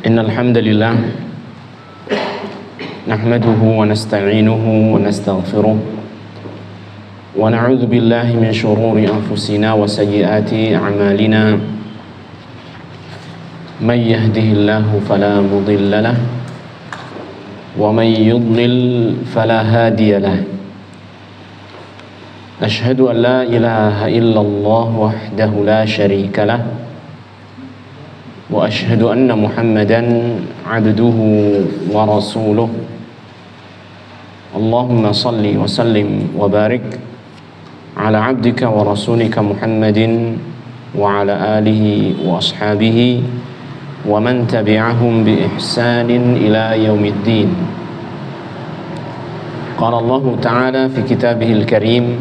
Innal hamdalillah nahmaduhu wa nasta'inuhu wa nastaghfiruh wa na'udzu billahi min shururi anfusina wa sayyiati a'malina may yahdihillahu fala mudilla lahu wa may yudlil fala hadiya lahu. Ashhadu an la ilaha illallah wahdahu la syarika lahu wa ashhadu anna Muhammadan abduhu wa rasuluh. Allahumma salli wa sallim wa barik ala abdika wa rasulika Muhammadin wa ala alihi wa ashabihi wa man tabi'ahum bi ihsanin ila yaumiddin. Qala Allah ta'ala fi kitabihil karim,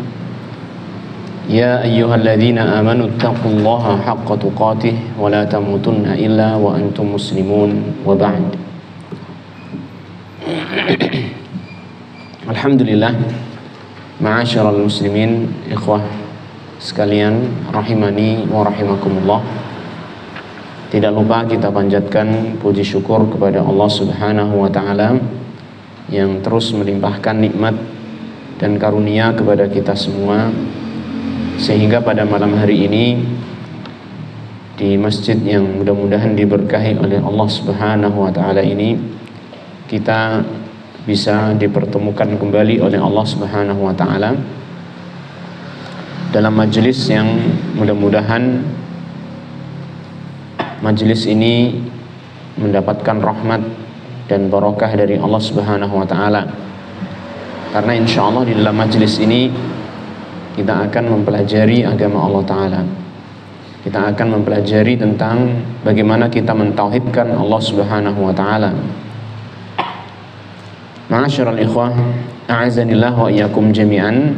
Ya ayyuhalladzina amanu taqullaha haqqa tuqatih wa la tamutunna illa wa antum muslimun wa ba'd. Alhamdulillah, ma'asyiral muslimin, ikhwah sekalian rahimani wa rahimakumullah. Tidak lupa kita panjatkan puji syukur kepada Allah Subhanahu wa taala yang terus melimpahkan nikmat dan karunia kepada kita semua, sehingga pada malam hari ini di masjid yang mudah-mudahan diberkahi oleh Allah Subhanahu wa taala ini, kita bisa dipertemukan kembali oleh Allah Subhanahu wa taala dalam majelis yang mudah-mudahan majelis ini mendapatkan rahmat dan barokah dari Allah Subhanahu wa taala. Karena insyaallah di dalam majelis ini kita akan mempelajari agama Allah Ta'ala. Kita akan mempelajari tentang bagaimana kita mentauhidkan Allah Subhanahu wa Ta'ala. Ma'asyiral ikhwah, a'azanillah wa iyyakum jami'an.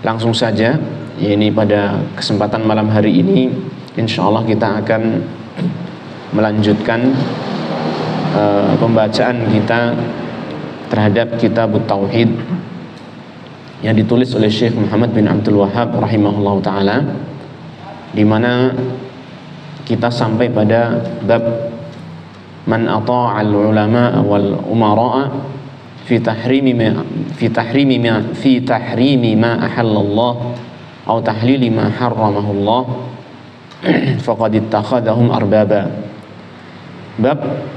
Langsung saja, ini pada kesempatan malam hari ini, insyaallah kita akan melanjutkan pembacaan kita terhadap kitab Tauhid yang ditulis oleh Syekh Muhammad bin Abdul Wahhab rahimahullah ta'ala, di mana kita sampai pada bab man ata'al ulama wal umara'a fi tahrimi ma ahallallah atau tahlili ma harramahullah faqad ittakhadhahum arbaba. Bab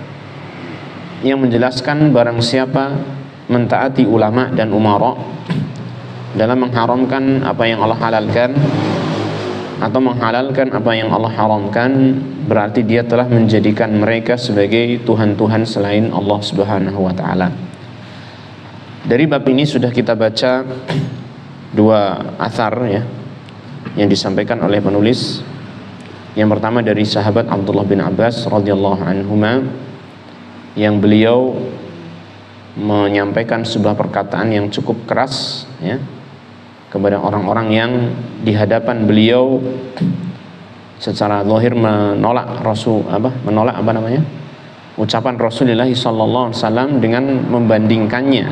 yang menjelaskan barang siapa mentaati ulama dan umara dalam mengharamkan apa yang Allah halalkan atau menghalalkan apa yang Allah haramkan, berarti dia telah menjadikan mereka sebagai tuhan-tuhan selain Allah Subhanahu wa taala. Dari bab ini sudah kita baca dua athar ya, yang disampaikan oleh penulis. Yang pertama dari sahabat Abdullah bin Abbas radhiyallahu anhuma, yang beliau menyampaikan sebuah perkataan yang cukup keras ya, kepada orang-orang yang di hadapan beliau secara zahir menolak ucapan Rasulullah sallallahu alaihi wasallam dengan membandingkannya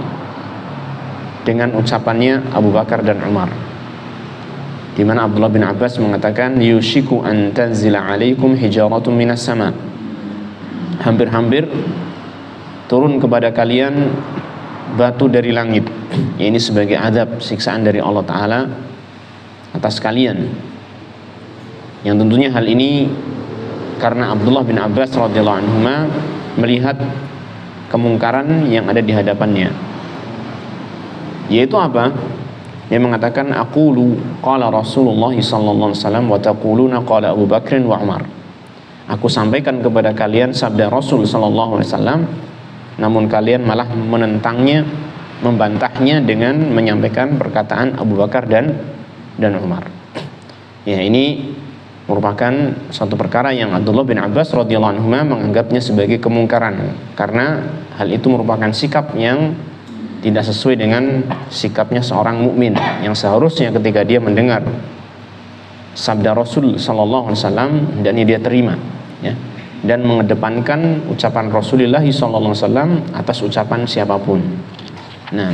dengan ucapannya Abu Bakar dan Umar, di mana Abdullah bin Abbas mengatakan yushiku an tanzila alaikum hijaratun minas sama, hampir-hampir turun kepada kalian batu dari langit. Ini sebagai azab, siksaan dari Allah Ta'ala atas kalian. Yang tentunya hal ini karena Abdullah bin Abbas radhiyallahu anhu melihat kemungkaran yang ada di hadapannya. Yaitu apa? Dia mengatakan aqulu qala Rasulullah sallallahu alaihi wasallam wa taquluna qala Abu Bakr wa Umar. Aku sampaikan kepada kalian sabda Rasul sallallahu alaihi wasallam, namun kalian malah menentangnya, membantahnya dengan menyampaikan perkataan Abu Bakar dan Umar. Ya, ini merupakan suatu perkara yang Abdullah bin Abbas radhiyallahu anhu menganggapnya sebagai kemungkaran, karena hal itu merupakan sikap yang tidak sesuai dengan sikapnya seorang mukmin, yang seharusnya ketika dia mendengar sabda Rasul sallallahu alaihi wasallam dan dia terima ya, dan mengedepankan ucapan Rasulullah SAW atas ucapan siapapun. Nah,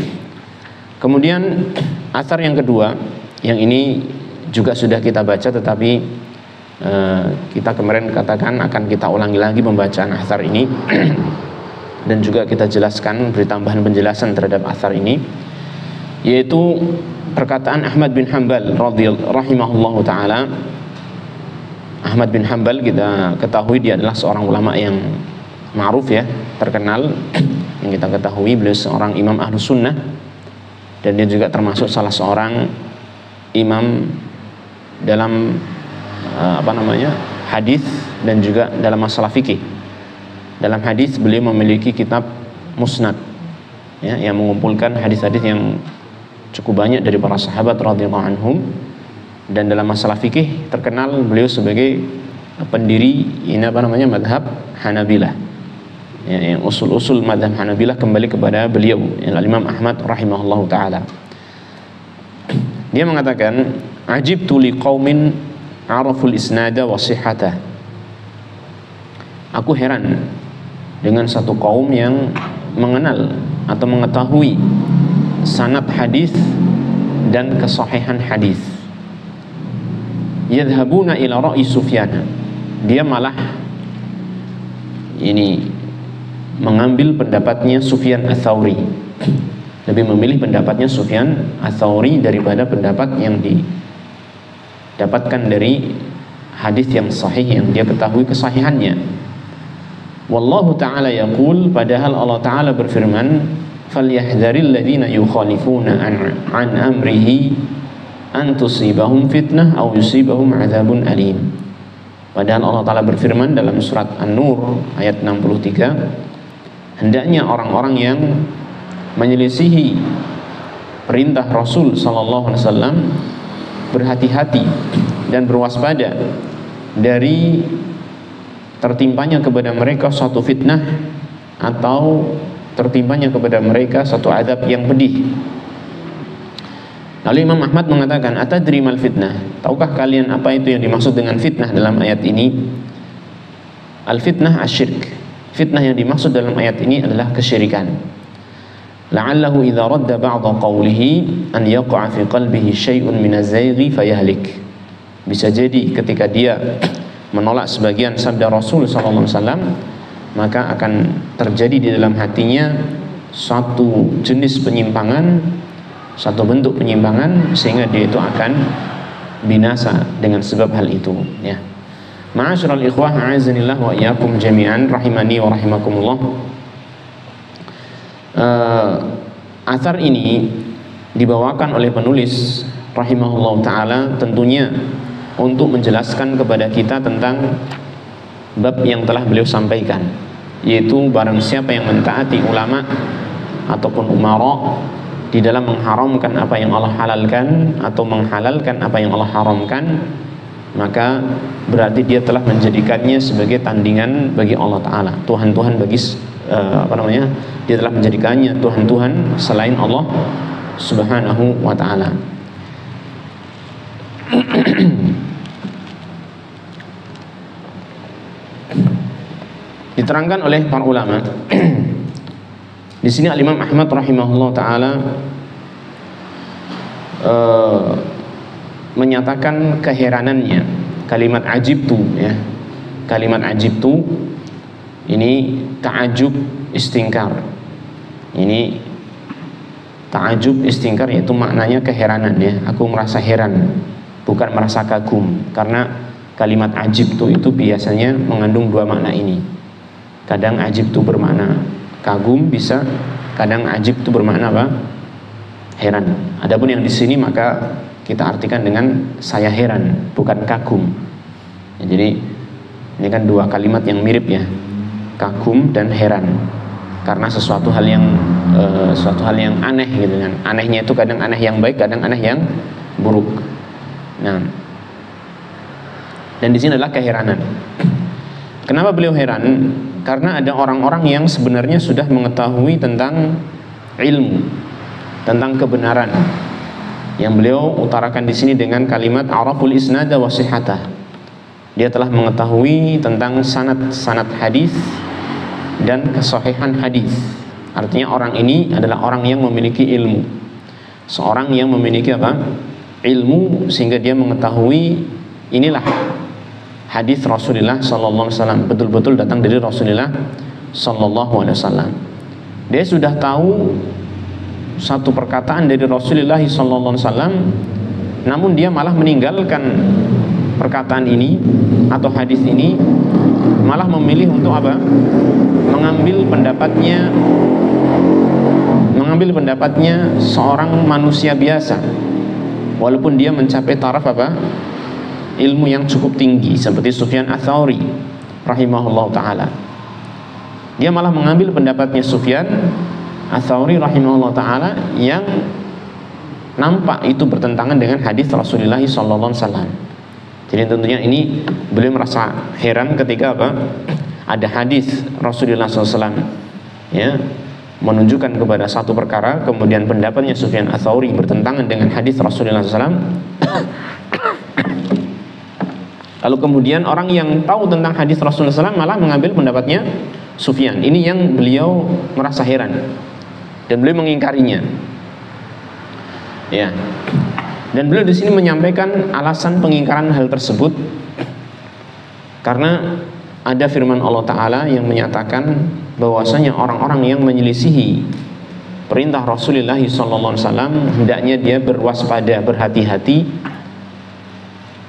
kemudian athar yang kedua, yang ini juga sudah kita baca, tetapi Kita kemarin katakan akan kita ulangi lagi pembacaan athar ini dan juga kita jelaskan, beri tambahan penjelasan terhadap athar ini, yaitu perkataan Ahmad bin Hanbal rahimahullahu ta'ala. Ahmad bin Hanbal kita ketahui dia adalah seorang ulama yang ma'ruf ya, terkenal, yang kita ketahui beliau seorang imam ahlus sunnah, dan dia juga termasuk salah seorang imam dalam hadis dan juga dalam masalah fikih. Dalam hadis beliau memiliki kitab musnad ya, yang mengumpulkan hadis-hadis yang cukup banyak dari para sahabat radhiyallahu anhum, dan dalam masalah fikih terkenal beliau sebagai pendiri madhab Hanabilah ya, yang usul-usul madhab Hanabilah kembali kepada beliau Imam Ahmad rahimahullahu ta'ala. Dia mengatakan, ajibtu liqaumin araful isnada wa sihhatah. Aku heran dengan satu kaum yang mengenal atau mengetahui sanad hadis dan kesahihan hadis. Yadhhabuna ila ra'i Sufyan. Dia malah mengambil pendapatnya Sufyan Ats-Tsauri. Lebih memilih pendapatnya Sufyan Ats-Tsauri daripada pendapat yang dapatkan dari hadis yang sahih yang dia ketahui kesahihannya. Wallahu ta'ala yaqul, padahal Allah ta'ala berfirman, falyahdharil ladzina yukhalifuna an amrihi an tusibahum fitnah aw yusibahum adzabun alim. Padahal Allah ta'ala berfirman dalam surat An-Nur ayat 63, hendaknya orang-orang yang menyelisihi perintah Rasul sallallahu alaihi wasallam berhati-hati dan berwaspada dari tertimpanya kepada mereka suatu fitnah atau tertimpanya kepada mereka suatu adab yang pedih. Lalu Imam Ahmad mengatakan, atadri mal fitnah? Tahukah kalian apa itu yang dimaksud dengan fitnah dalam ayat ini? Al-fitnah asyirk. Fitnah yang dimaksud dalam ayat ini adalah kesyirikan. La'allahu idza radda ba'dha qawlihi an yaqa'a fi qalbihi syai'un min az-zayghi fayahlik. Bisa jadi ketika dia menolak sebagian sabda Rasul sallallahu alaihi wasallam, maka akan terjadi di dalam hatinya suatu jenis penyimpangan, satu bentuk penyimpangan, sehingga dia itu akan binasa dengan sebab hal itu ya. Ma'asyiral ikhwah, a'azzanillah wa iyyakum jami'an, rahimani wa rahimakumullah. Athar ini dibawakan oleh penulis rahimahullah ta'ala tentunya untuk menjelaskan kepada kita tentang bab yang telah beliau sampaikan, yaitu barang siapa yang mentaati ulama ataupun umara di dalam mengharamkan apa yang Allah halalkan atau menghalalkan apa yang Allah haramkan, maka berarti dia telah menjadikannya sebagai tandingan bagi Allah Ta'ala, Tuhan-Tuhan bagi dia telah menjadikannya Tuhan-Tuhan selain Allah Subhanahu wa Ta'ala. Diterangkan oleh para ulama di sini Al-Imam Ahmad rahimahullah ta'ala menyatakan keheranannya. Kalimat ajibtu ya, kalimat ajibtu ini ta'ajub istingkar. Ini ta'ajub istingkar, yaitu maknanya keheranan ya. Aku merasa heran, bukan merasa kagum, karena kalimat ajibtu itu biasanya mengandung dua makna ini. Kadang ajibtu bermakna kagum bisa, kadang ajibtu bermakna apa? Heran. Adapun yang di sini maka kita artikan dengan saya heran, bukan kagum. Ya, jadi ini kan dua kalimat yang mirip ya, kagum dan heran, karena sesuatu hal yang aneh gitu kan. Anehnya itu kadang aneh yang baik, kadang aneh yang buruk. Nah, dan di sini adalah keheranan. Kenapa beliau heran? Karena ada orang-orang yang sebenarnya sudah mengetahui tentang ilmu, tentang kebenaran, yang beliau utarakan di sini dengan kalimat araful isnada wa sihhatah. Dia telah mengetahui tentang sanad hadis dan kesahihan hadis. Artinya orang ini adalah orang yang memiliki ilmu, seorang yang memiliki apa? Ilmu, sehingga dia mengetahui inilah hadis Rasulullah sallallahu alaihi wasallam, betul-betul datang dari Rasulullah sallallahu alaihi wasallam. Dia sudah tahu satu perkataan dari Rasulullah sallallahu alaihi wasallam, namun dia malah meninggalkan perkataan ini atau hadis ini, malah memilih untuk apa? Mengambil pendapatnya seorang manusia biasa, walaupun dia mencapai taraf apa? Ilmu yang cukup tinggi seperti Sufyan Ats-Tsauri rahimahullah taala. Dia malah mengambil pendapatnya Sufyan Ats-Tsauri rahimahullah taala yang nampak itu bertentangan dengan hadis Rasulullah sallallahu alaihi wasallam. Jadi tentunya ini beliau merasa heran ketika apa? Ada hadis Rasulullah SAW ya, menunjukkan kepada satu perkara, kemudian pendapatnya Sufyan Ats-Tsauri bertentangan dengan hadis Rasulullah SAW. Lalu kemudian orang yang tahu tentang hadis Rasulullah SAW malah mengambil pendapatnya Sufyan. Ini yang beliau merasa heran dan beliau mengingkarinya. Ya. Dan beliau di sini menyampaikan alasan pengingkaran hal tersebut karena ada firman Allah Ta'ala yang menyatakan bahwasanya orang-orang yang menyelisihi perintah Rasulullah SAW hendaknya dia berwaspada, berhati-hati,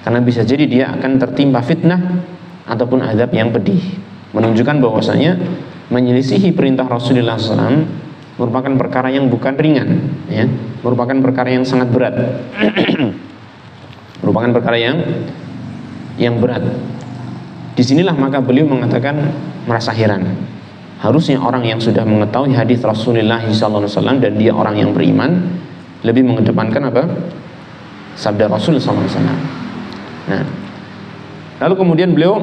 karena bisa jadi dia akan tertimpa fitnah ataupun azab yang pedih. Menunjukkan bahwasanya menyelisihi perintah Rasulullah SAW merupakan perkara yang bukan ringan, ya, merupakan perkara yang sangat berat, merupakan perkara yang berat. Disinilah maka beliau mengatakan merasa heran. Harusnya orang yang sudah mengetahui hadis Rasulullah SAW dan dia orang yang beriman lebih mengedepankan apa? Sabda Rasul SAW. Nah, lalu kemudian beliau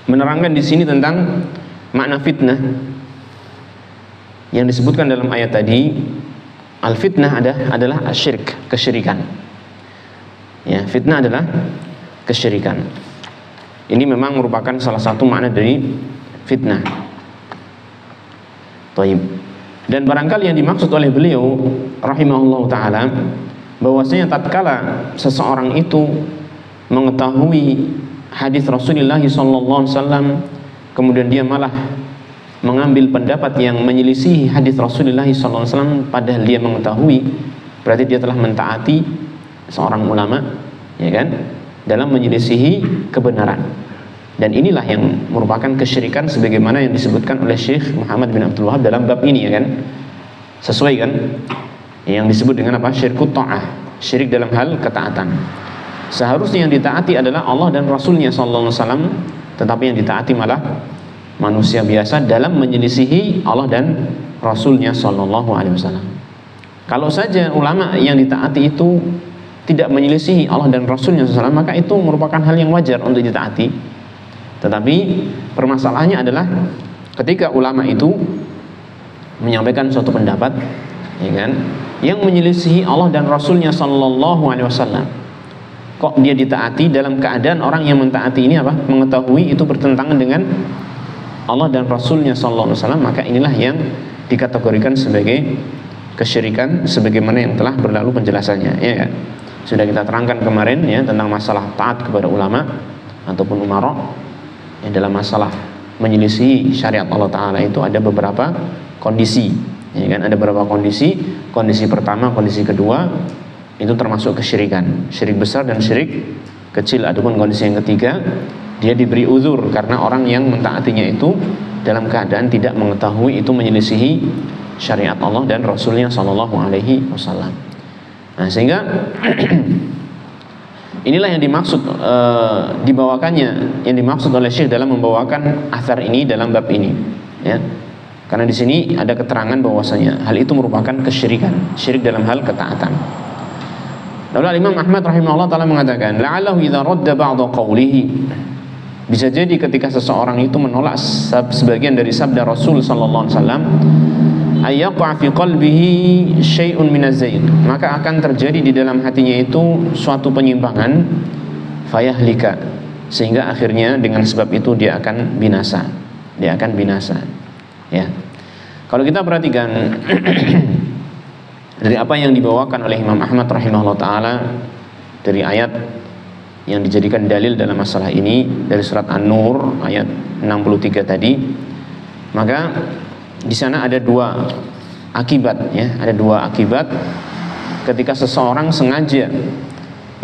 menerangkan di sini tentang makna fitnah yang disebutkan dalam ayat tadi. Al-fitnah adalah asyirk, kesyirikan. Ya, fitnah adalah kesyirikan. Ini memang merupakan salah satu makna dari fitnah. Taib. Dan barangkali yang dimaksud oleh beliau rahimahullah taala bahwasanya tatkala seseorang itu mengetahui hadis Rasulullah SAW kemudian dia malah mengambil pendapat yang menyelisihi hadis Rasulullah SAW padahal dia mengetahui, berarti dia telah mentaati seorang ulama, ya kan, dalam menyelisihi kebenaran. Dan inilah yang merupakan kesyirikan sebagaimana yang disebutkan oleh Syekh Muhammad bin Abdul Wahab dalam bab ini, ya kan, sesuai kan yang disebut dengan apa? Syirkut ta'ah, syirik dalam hal ketaatan. Seharusnya yang ditaati adalah Allah dan Rasulnya sallallahu alaihi wasallam, tetapi yang ditaati malah manusia biasa dalam menyelisihi Allah dan Rasulnya sallallahu alaihi wasallam. Kalau saja ulama yang ditaati itu tidak menyelisihi Allah dan Rasulnya sallallahu alaihi wasallam, maka itu merupakan hal yang wajar untuk ditaati. Tetapi permasalahannya adalah ketika ulama itu menyampaikan suatu pendapat, ya kan, yang menyelisihi Allah dan Rasulnya sallallahu alaihi wasallam, kok dia ditaati dalam keadaan orang yang mentaati ini apa? Mengetahui itu bertentangan dengan Allah dan Rasulnya sallallahu alaihi wasallam, maka inilah yang dikategorikan sebagai kesyirikan sebagaimana yang telah berlalu penjelasannya, ya kan? Sudah kita terangkan kemarin ya tentang masalah taat kepada ulama ataupun umara. Yang dalam masalah menyelisihi syariat Allah Ta'ala itu ada beberapa kondisi, ya kan? Ada beberapa kondisi. Kondisi pertama, kondisi kedua itu termasuk kesyirikan, syirik besar dan syirik kecil. Adapun kondisi yang ketiga, dia diberi uzur karena orang yang mentaatinya itu dalam keadaan tidak mengetahui itu menyelisihi syariat Allah dan Rasulnya Sallallahu Alaihi Wasallam. Nah, sehingga inilah yang dimaksud dibawakannya, yang dimaksud oleh Syekh dalam membawakan athar ini dalam bab ini, ya. Karena di sini ada keterangan bahwasanya hal itu merupakan kesyirikan, syirik dalam hal ketaatan. Lalu Imam Ahmad rahimahullah taala mengatakan, la'allahu idza radda ba'dha qawlihi, bisa jadi ketika seseorang itu menolak sebagian dari sabda Rasul sallallahu alaihi wasallam, ayyaqa fi qalbihi syai'un minaz-zayn, maka akan terjadi di dalam hatinya itu suatu penyimpangan, fayahlika, sehingga akhirnya dengan sebab itu dia akan binasa. Dia akan binasa. Ya. Kalau kita perhatikan dari apa yang dibawakan oleh Imam Ahmad rahimahullah taala dari ayat yang dijadikan dalil dalam masalah ini dari surat An-Nur ayat 63 tadi, maka di sana ada dua akibat ya, ada dua akibat ketika seseorang sengaja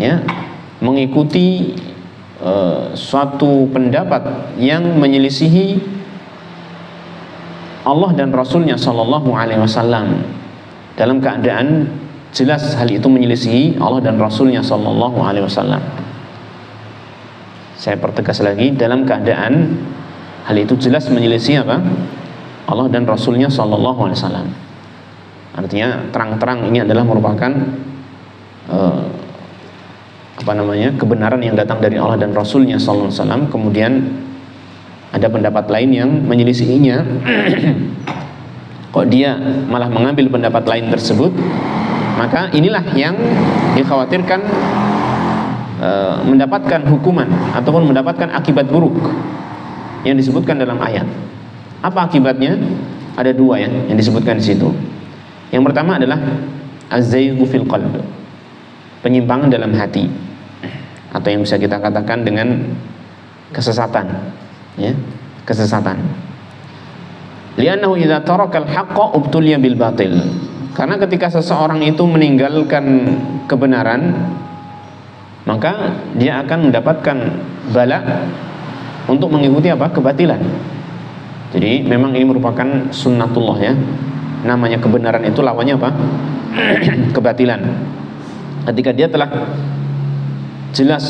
ya mengikuti suatu pendapat yang menyelisihi Allah dan Rasulnya Shallallahu Alaihi Wasallam dalam keadaan jelas hal itu menyelisihi Allah dan Rasulnya Shallallahu Alaihi Wasallam. Saya pertegas lagi, dalam keadaan hal itu jelas menyelisih apa? Allah dan Rasulnya Shallallahu Alaihi Wasallam. Artinya terang-terang ini adalah merupakan kebenaran yang datang dari Allah dan Rasulnya Shallallahu Alaihi Wasallam. Kemudian ada pendapat lain yang menyelisihinya. Kok dia malah mengambil pendapat lain tersebut? Maka inilah yang dikhawatirkan mendapatkan hukuman ataupun mendapatkan akibat buruk yang disebutkan dalam ayat. Apa akibatnya? Ada dua ya yang disebutkan di situ. Yang pertama adalah az-zayghu fil qalb, penyimpangan dalam hati, atau yang bisa kita katakan dengan kesesatan ya, kesesatan. Li'annahu idza taraka al-haqqa ubtuliya bil batil. Karena ketika seseorang itu meninggalkan kebenaran, maka dia akan mendapatkan bala untuk mengikuti apa? Kebatilan. Jadi memang ini merupakan sunnatullah ya. Namanya kebenaran itu lawannya apa? Kebatilan. Ketika dia telah jelas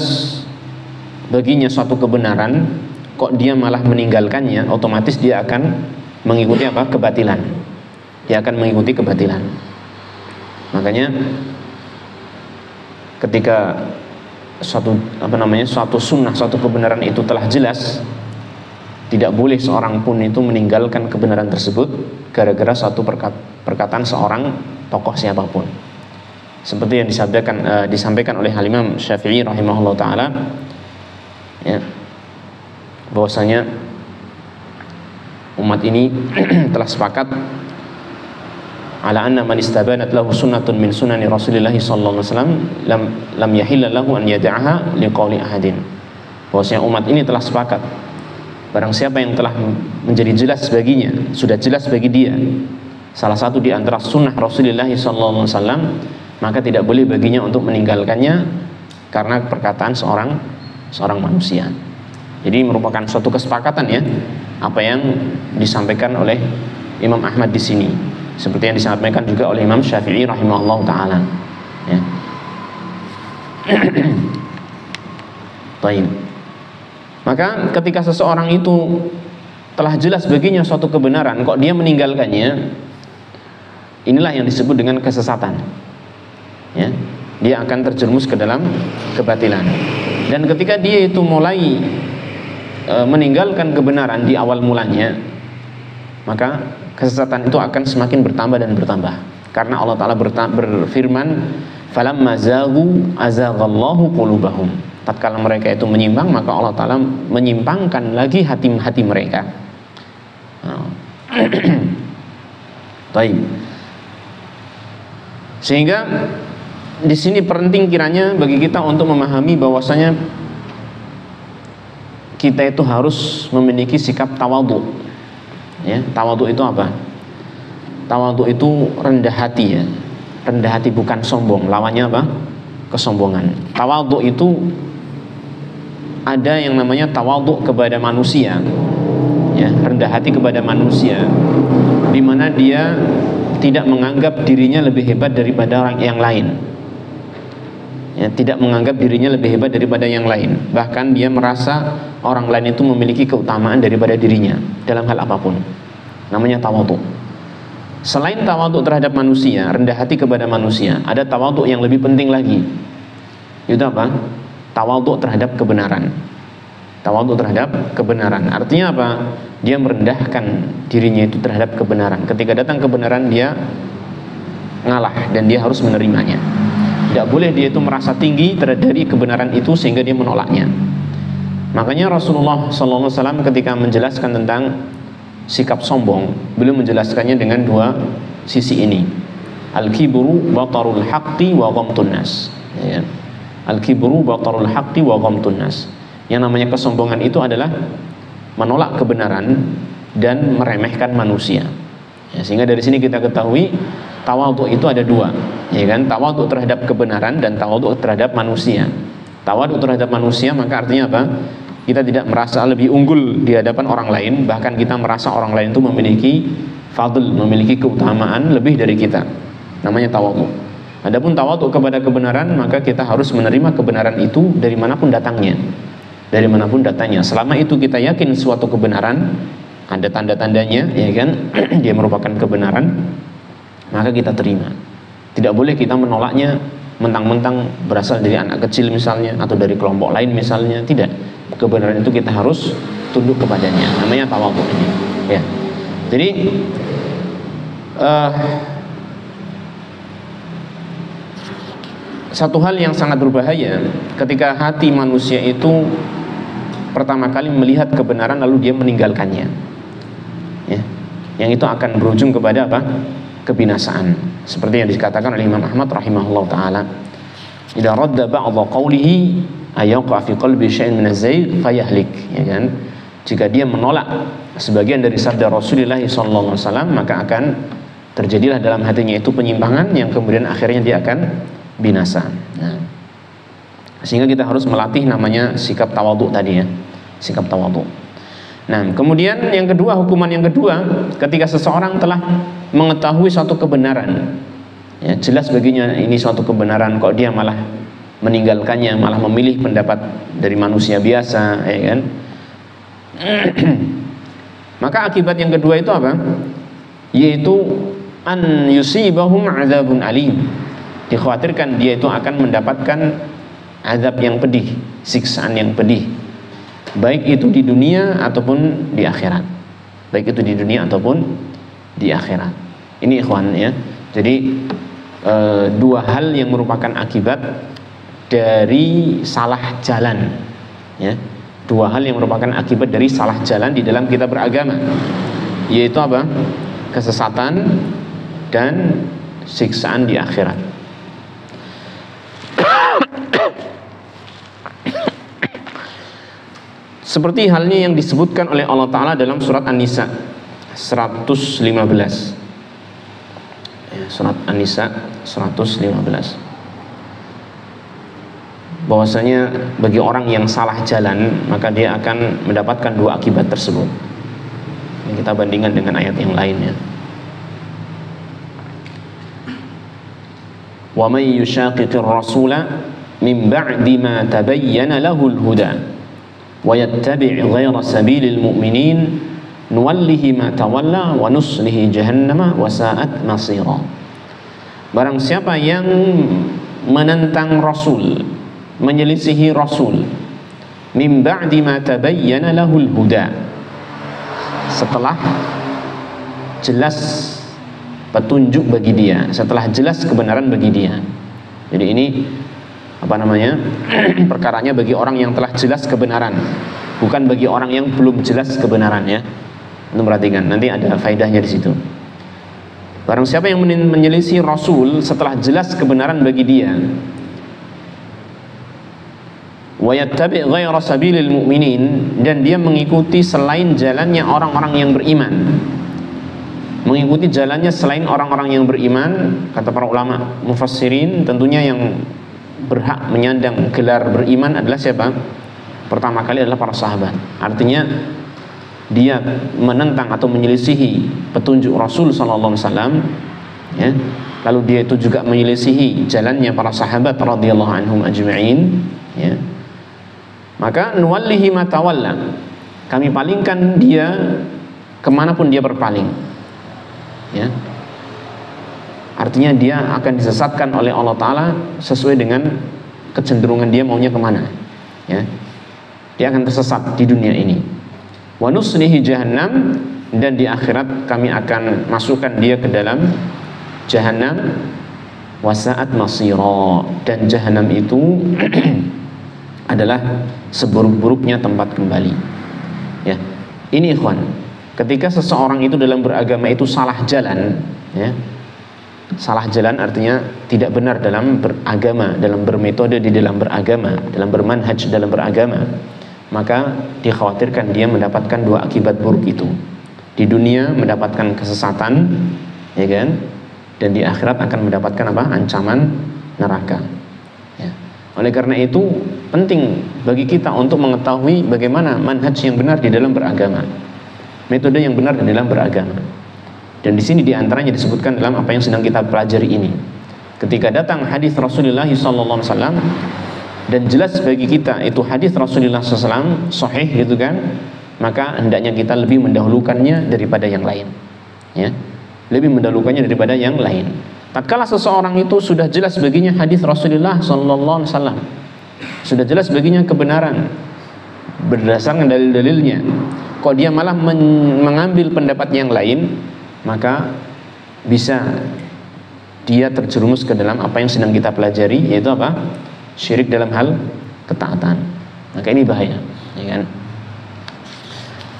baginya suatu kebenaran, kok dia malah meninggalkannya, otomatis dia akan mengikuti apa? Kebatilan. Dia akan mengikuti kebatilan. Makanya ketika suatu sunnah, suatu kebenaran itu telah jelas, tidak boleh seorang pun itu meninggalkan kebenaran tersebut gara-gara suatu perkataan seorang tokoh siapapun. Seperti yang disampaikan oleh Imam Syafi'i rahimahullah taala ya, bahwasanya umat ini telah sepakat ala anna man istabanat lahu sunnatun min sunani Rasulillah sallallahu alaihi wasallam lam yahilla lahu an yad'aha liqauli ahadin. Bahwasanya umat ini telah sepakat, barang siapa yang telah menjadi jelas baginya, sudah jelas bagi dia salah satu di antara sunnah Rasulullah sallallahu alaihi wasallam, maka tidak boleh baginya untuk meninggalkannya karena perkataan seorang manusia. Jadi merupakan suatu kesepakatan ya, apa yang disampaikan oleh Imam Ahmad di sini, seperti yang disampaikan juga oleh Imam Syafi'i rahimahullah taala. Ya. Baik. Maka ketika seseorang itu telah jelas baginya suatu kebenaran, kok dia meninggalkannya, inilah yang disebut dengan kesesatan. Ya, dia akan terjerumus ke dalam kebatilan. Dan ketika dia itu mulai meninggalkan kebenaran di awal mulanya, maka kesesatan itu akan semakin bertambah dan bertambah. Karena Allah Ta'ala berfirman, falamma zaghu azaghallahu qulubahum. Tatkala mereka itu menyimpang, maka Allah Ta'ala menyimpangkan lagi hati mereka. Baik. Sehingga di sini penting kiranya bagi kita untuk memahami bahwasanya kita itu harus memiliki sikap tawadhu. Ya, tawadhu itu apa? Tawadhu itu rendah hati ya. Rendah hati bukan sombong. Lawannya apa? Kesombongan. Tawadhu itu ada yang namanya tawadhu kepada manusia. Ya, rendah hati kepada manusia, di mana dia tidak menganggap dirinya lebih hebat daripada orang yang lain. Ya, tidak menganggap dirinya lebih hebat daripada yang lain. Bahkan dia merasa orang lain itu memiliki keutamaan daripada dirinya dalam hal apapun. Namanya tawadhu. Selain tawadhu terhadap manusia, rendah hati kepada manusia, ada tawadhu yang lebih penting lagi. Itu apa? Tawadhu terhadap kebenaran. Tawadhu terhadap kebenaran. Artinya apa? Dia merendahkan dirinya itu terhadap kebenaran. Ketika datang kebenaran, dia ngalah dan dia harus menerimanya. Tidak boleh dia itu merasa tinggi dari kebenaran itu sehingga dia menolaknya. Makanya Rasulullah SAW ketika menjelaskan tentang sikap sombong, beliau menjelaskannya dengan dua sisi ini. Al-kibru batarul haqqi wa ghamtun nas. Ya. Al-kibru batarul haqqi wa ghamtun nas. Yang namanya kesombongan itu adalah menolak kebenaran dan meremehkan manusia. Ya, sehingga dari sini kita ketahui tawadhu itu ada dua, ya kan? Tawadhu terhadap kebenaran dan tawadhu terhadap manusia. Tawadhu terhadap manusia maka artinya apa? Kita tidak merasa lebih unggul di hadapan orang lain, bahkan kita merasa orang lain itu memiliki fadl, memiliki keutamaan lebih dari kita. Namanya tawadhu. Adapun tawadhu kepada kebenaran, maka kita harus menerima kebenaran itu dari manapun datangnya. Dari manapun datangnya. Selama itu kita yakin suatu kebenaran, ada tanda-tandanya, ya kan? Dia merupakan kebenaran, maka kita terima. Tidak boleh kita menolaknya mentang-mentang berasal dari anak kecil misalnya, atau dari kelompok lain misalnya. Tidak. Kebenaran itu kita harus tunduk kepadanya. Namanya tawadhu ini. Ya. Jadi satu hal yang sangat berbahaya ketika hati manusia itu pertama kali melihat kebenaran lalu dia meninggalkannya, ya, yang itu akan berujung kepada apa? Kebinasaan. Seperti yang dikatakan oleh Imam Ahmad rahimahullah taala, idza radda ba'dha qawlihi ayaqa fi qalbi syai'un min az-zayg fayahlik, ya kan? Jika dia menolak sebagian dari sabda Rasulullah sallallahu alaihi wasallam, maka akan terjadilah dalam hatinya itu penyimpangan yang kemudian akhirnya dia akan binasa. Nah, sehingga kita harus melatih namanya sikap tawadhu tadi, ya, sikap tawadhu. Nah, kemudian yang kedua, hukuman yang kedua, ketika seseorang telah mengetahui suatu kebenaran, ya, jelas baginya ini suatu kebenaran, kok dia malah meninggalkannya, malah memilih pendapat dari manusia biasa, ya kan? Maka akibat yang kedua itu apa? Yaitu an yusibahum adzabun alim. Dikhawatirkan dia itu akan mendapatkan azab yang pedih, siksaan yang pedih, baik itu di dunia ataupun di akhirat. Baik itu di dunia ataupun di akhirat. Ini ikhwan, ya. Jadi dua hal yang merupakan akibat dari salah jalan, ya. Dua hal yang merupakan akibat dari salah jalan di dalam kita beragama, yaitu apa? Kesesatan dan siksaan di akhirat. Seperti halnya yang disebutkan oleh Allah Ta'ala dalam surat An-Nisa 115, ya, surat An-Nisa 115, bahwasanya bagi orang yang salah jalan maka dia akan mendapatkan dua akibat tersebut. Yang kita bandingkan dengan ayat yang lainnya. Wa may yushaqiqir rasula min ba'di ma tabayyana lahul huda wa yattabi' ghayra sabilil mu'minin nuwallihi ma tawalla wa nuslihi jahannama wa sa'at masira. Barang siapa yang menentang Rasul, menyelisihi Rasul, min ba'di ma tabayyana lahul huda, setelah jelas petunjuk bagi dia, setelah jelas kebenaran bagi dia. Jadi ini apa namanya? Perkaranya bagi orang yang telah jelas kebenaran, bukan bagi orang yang belum jelas kebenarannya. Anda perhatikan, nanti ada faedahnya di situ. Barang siapa yang menyelisih Rasul setelah jelas kebenaran bagi dia, wa yattabi' ghayra sabilil mu'minin, dan dia mengikuti selain jalannya orang-orang yang beriman, mengikuti jalannya selain orang-orang yang beriman, kata para ulama mufassirin, tentunya yang berhak menyandang gelar beriman adalah siapa? Pertama kali adalah para sahabat. Artinya dia menentang atau menyelisihi petunjuk Rasul sallallahu alaihi wasallam, ya. Lalu dia itu juga menyelisihi jalannya para sahabat radhiyallahu anhum ajma'in, ya. Maka nuwallihi ma tawalla, kami palingkan dia kemanapun dia berpaling, ya. Artinya dia akan disesatkan oleh Allah Ta'ala sesuai dengan kecenderungan dia maunya kemana, ya. Dia akan tersesat di dunia ini. Wa nuslihi jahannam, dan di akhirat kami akan masukkan dia ke dalam jahannam. Wa sa'at masira, dan jahannam itu adalah seburuk-buruknya tempat kembali, ya. Ini ikhwan, ketika seseorang itu dalam beragama itu salah jalan, ya, Salah jalan artinya tidak benar dalam beragama, dalam bermetode di dalam beragama, dalam bermanhaj dalam beragama, maka dikhawatirkan dia mendapatkan dua akibat buruk itu. Di dunia mendapatkan kesesatan, ya kan? Dan di akhirat akan mendapatkan apa? Ancaman neraka. Ya. Oleh karena itu penting bagi kita untuk mengetahui bagaimana manhaj yang benar di dalam beragama, metode yang benar di dalam beragama. Dan di sini diantaranya disebutkan dalam apa yang sedang kita pelajari ini. Ketika datang hadis Rasulullah SAW dan jelas bagi kita itu hadis Rasulullah SAW sahih gitu kan, maka hendaknya kita lebih mendahulukannya daripada yang lain. Ya, lebih mendahulukannya daripada yang lain. Tatkala seseorang itu sudah jelas baginya hadis Rasulullah SAW, sudah jelas baginya kebenaran berdasarkan dalil-dalilnya, kok dia malah mengambil pendapat yang lain, maka bisa dia terjerumus ke dalam apa yang sedang kita pelajari, yaitu apa? Syirik dalam hal ketaatan. Maka ini bahaya, ya kan?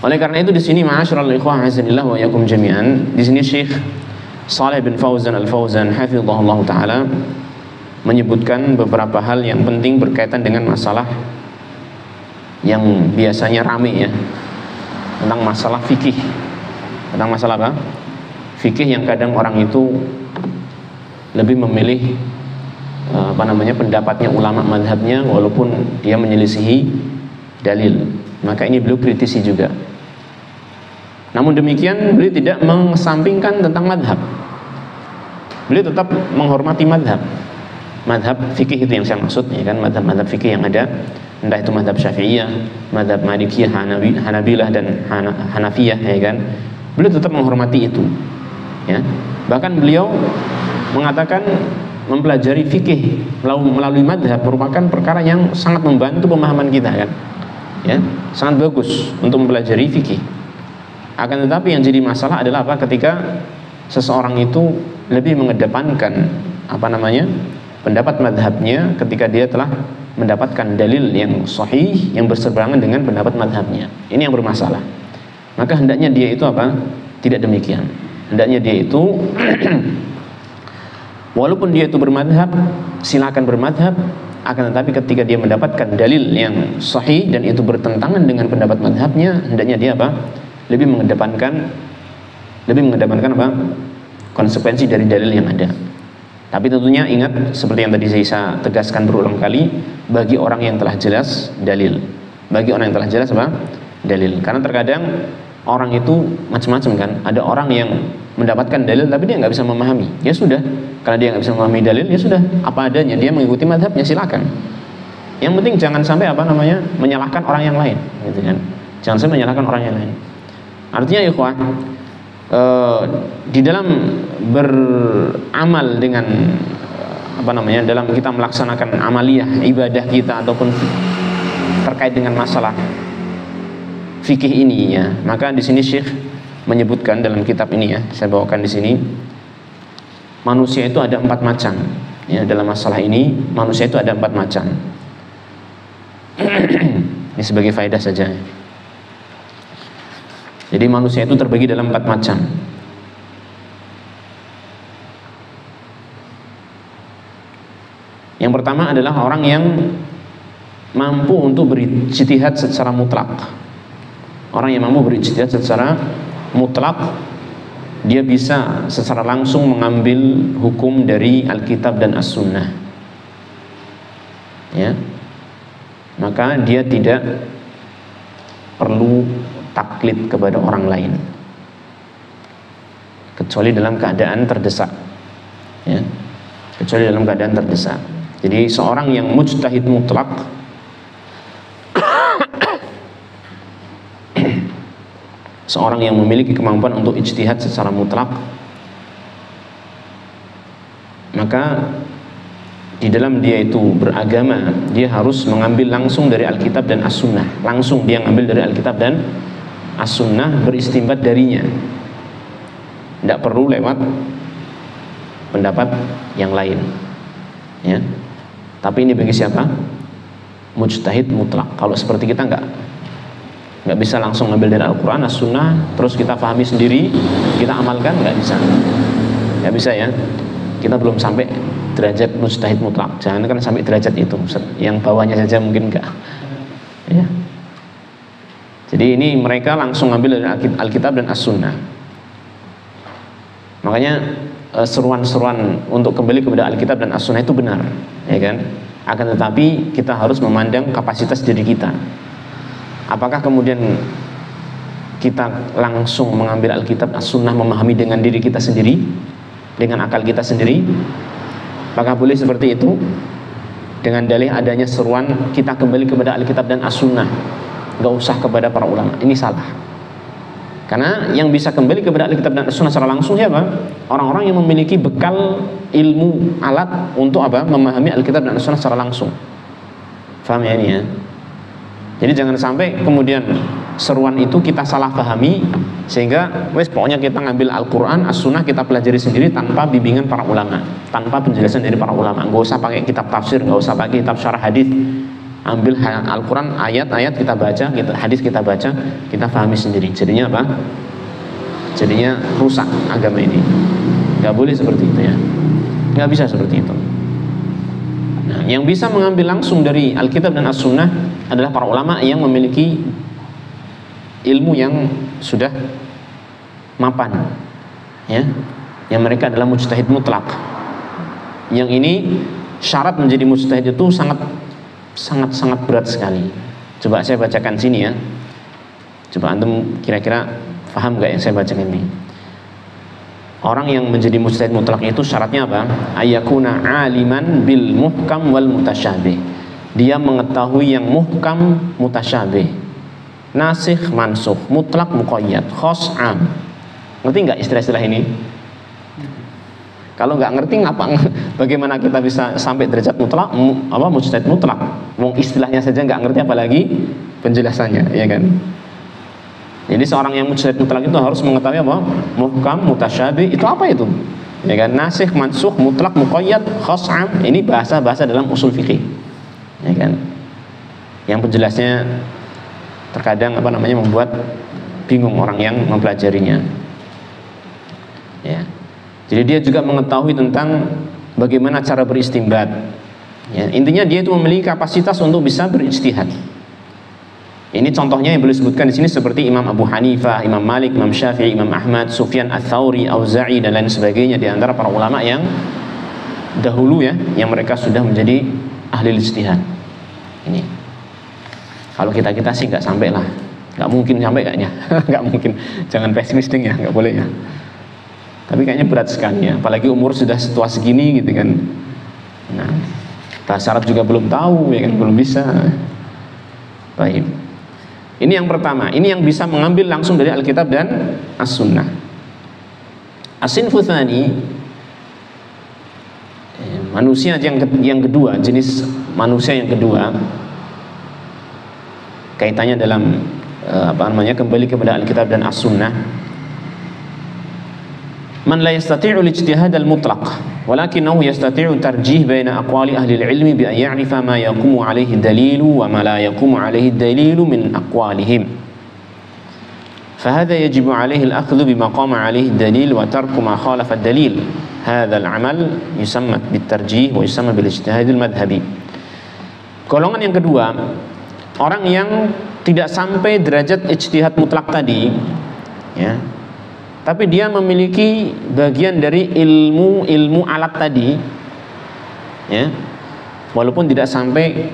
Oleh karena itu di sini ma'asyiral ikhwah azanillah wa yakum jami'an, di sini Syekh Shalih bin Fauzan Al-Fauzan hafizahullah taala menyebutkan beberapa hal yang penting berkaitan dengan masalah yang biasanya rame ya, tentang masalah fikih. Tentang masalah apa? Fikih yang kadang orang itu lebih memilih pendapatnya ulama madhabnya walaupun dia menyelisihi dalil. Maka ini beliau kritisi juga. Namun demikian beliau tidak mengesampingkan tentang madhab. Beliau tetap menghormati madhab. Madhab fikih itu yang saya maksud, ya kan, madhab-madhab fikih yang ada, entah itu madhab Syafi'iyah, madhab Malikiyah, Hanabilah dan Hanafiyah, ya kan. Beliau tetap menghormati itu. Ya. Bahkan beliau mengatakan mempelajari fikih melalui madhab merupakan perkara yang sangat membantu pemahaman kita, kan. Ya, sangat bagus untuk mempelajari fikih. Akan tetapi yang jadi masalah adalah apa? Ketika seseorang itu lebih mengedepankan pendapat madhabnya ketika dia telah mendapatkan dalil yang sahih yang berseberangan dengan pendapat madhabnya. Ini yang bermasalah. Maka hendaknya dia itu apa? Tidak demikian. Hendaknya dia itu walaupun dia itu bermadhab, silakan bermadhab. Akan tetapi ketika dia mendapatkan dalil yang sahih dan itu bertentangan dengan pendapat madhabnya, hendaknya dia apa? Lebih mengedepankan apa? Konsekuensi dari dalil yang ada. Tapi tentunya ingat, seperti yang tadi saya tegaskan berulang kali, bagi orang yang telah jelas dalil. Bagi orang yang telah jelas apa? Dalil. Karena terkadang orang itu macam-macam, kan. Ada orang yang mendapatkan dalil tapi dia nggak bisa memahami. Ya sudah, karena dia nggak bisa memahami dalil, ya sudah, apa adanya, dia mengikuti madhabnya, silakan. Yang penting jangan sampai menyalahkan orang yang lain, gitu kan. Jangan sampai menyalahkan orang yang lain. Artinya ikhwah, di dalam beramal dengan dalam kita melaksanakan amaliyah ibadah kita ataupun terkait dengan masalah fikih ini, ya, maka di sini Syekh menyebutkan dalam kitab ini, ya, saya bawakan di sini, manusia itu ada 4 macam. Ya, dalam masalah ini manusia itu ada 4 macam. Ini sebagai faedah saja. Jadi manusia itu terbagi dalam 4 macam. Yang pertama adalah orang yang mampu untuk berijtihad secara mutlak. Orang yang mampu berijtihad secara mutlak, dia bisa secara langsung mengambil hukum dari Alkitab dan As-Sunnah. Ya. Maka dia tidak perlu taklid kepada orang lain kecuali dalam keadaan terdesak, ya, kecuali dalam keadaan terdesak. Jadi seorang yang mujtahid mutlak seorang yang memiliki kemampuan untuk ijtihad secara mutlak, maka di dalam dia itu beragama, dia harus mengambil langsung dari Alkitab dan As-Sunnah. Langsung dia ngambil dari Alkitab dan As-Sunnah, beristimbat darinya. Tidak perlu lewat pendapat yang lain, ya. Tapi ini bagi siapa? Mujtahid mutlak. Kalau seperti kita nggak bisa langsung ngambil dari Al-Quran, As-Sunnah, terus kita pahami sendiri, kita amalkan, nggak bisa, ya. kita belum sampai derajat mujtahid mutlak. Jangan kan sampai derajat itu, yang bawahnya saja mungkin enggak. Ya. Jadi ini mereka langsung ambil dari Alkitab dan As-Sunnah. Makanya seruan-seruan untuk kembali kepada Alkitab dan As-Sunnah itu benar, ya kan? Akan tetapi kita harus memandang kapasitas diri kita. Apakah kemudian kita langsung mengambil Alkitab As-Sunnah memahami dengan diri kita sendiri, dengan akal kita sendiri? Apakah boleh seperti itu? Dengan dalih adanya seruan kita kembali kepada Alkitab dan As-Sunnah, nggak usah kepada para ulama. Ini salah. Karena yang bisa kembali kepada Alkitab dan As-Sunnah secara langsung siapa? Orang-orang yang memiliki bekal ilmu alat untuk apa? Memahami Alkitab dan As-Sunnah secara langsung. Faham ya ini ya? Jadi jangan sampai kemudian seruan itu kita salah pahami sehingga pokoknya kita ngambil Al-Quran, As-Sunnah kita pelajari sendiri tanpa bimbingan para ulama, tanpa penjelasan dari para ulama. Nggak usah pakai kitab tafsir, nggak usah pakai kitab syarah hadis. Ambil Al-Quran, ayat-ayat kita baca, hadis kita baca, kita pahami sendiri. Jadinya apa? Jadinya rusak agama ini. Nggak boleh seperti itu ya. Nggak bisa seperti itu. Nah, yang bisa mengambil langsung dari Alkitab dan As-Sunnah adalah para ulama yang memiliki ilmu yang sudah mapan, ya. Yang mereka adalah mujtahid mutlak. Yang ini syarat menjadi mujtahid itu sangat berat sekali. Coba saya bacakan sini ya. Coba antum kira-kira paham gak yang saya bacakan ini? Orang yang menjadi mujtahid mutlak itu syaratnya apa? Ayakuna aliman bil muhkam wal mutasyabih. Dia mengetahui yang muhkam, mutasyabih, nasikh, mansukh, mutlak, muqayyad, khas, am. Ngerti nggak istilah-istilah ini? Kalau nggak ngerti bagaimana kita bisa sampai derajat mutlak, mujtahid mutlak? Wong istilahnya saja nggak ngerti, apalagi penjelasannya, ya kan? Jadi seorang yang mujtahid mutlak itu harus mengetahui apa? Muhkam, mutasyabih, itu apa itu? Ya kan? Nasikh, mansukh, mutlak, muqayyad, khas, am. Ini bahasa-bahasa dalam usul fikih, ya kan? Yang penjelasnya terkadang membuat bingung orang yang mempelajarinya. Ya. Jadi dia juga mengetahui tentang bagaimana cara beristinbat. Ya, intinya dia itu memiliki kapasitas untuk bisa berijtihad. Ini contohnya yang boleh disebutkan di sini seperti Imam Abu Hanifah, Imam Malik, Imam Syafi'i, Imam Ahmad, Sufyan Ats-Tsauri, Auza'i dan lain sebagainya di antara para ulama yang dahulu ya, yang mereka sudah menjadi ahli ijtihad. Ini. Kalau kita sih nggak sampai lah, nggak mungkin sampai kayaknya, nggak mungkin. Jangan pesimis ding ya, nggak boleh ya. Tapi kayaknya berat sekali ya, apalagi umur sudah setua segini gitu kan. Nah, bahasa Arab juga belum tahu ya kan, belum bisa. Baik. Ini yang pertama, ini yang bisa mengambil langsung dari Alkitab dan As-Sunnah. As-sinfu tsani, manusia yang kedua, jenis manusia yang kedua, kaitannya dalam kembali kepada Alkitab dan As-Sunnah. Man la yastati'u al-ijtihad al-mutlaq, walakinahu yastati'u tarjih baina aqwali ahli al-ilmi bi an ya'rifa ma yaqumu alayhi ad-dalil wa ma la yaqumu alayhi ad-dalil min aqwalihim. Fahadha yajibu alayhi al-akhdhu bima qama alayhi ad-dalil wa tarku ma khalafa ad-dalil. Hadha al-amal yusamma bit-tarjih wa yusamma bil-ijtihad al-madhhabi. Golongan yang kedua, orang yang tidak sampai derajat ijtihad mutlak tadi, ya, tapi dia memiliki bagian dari ilmu alat tadi, ya, walaupun tidak sampai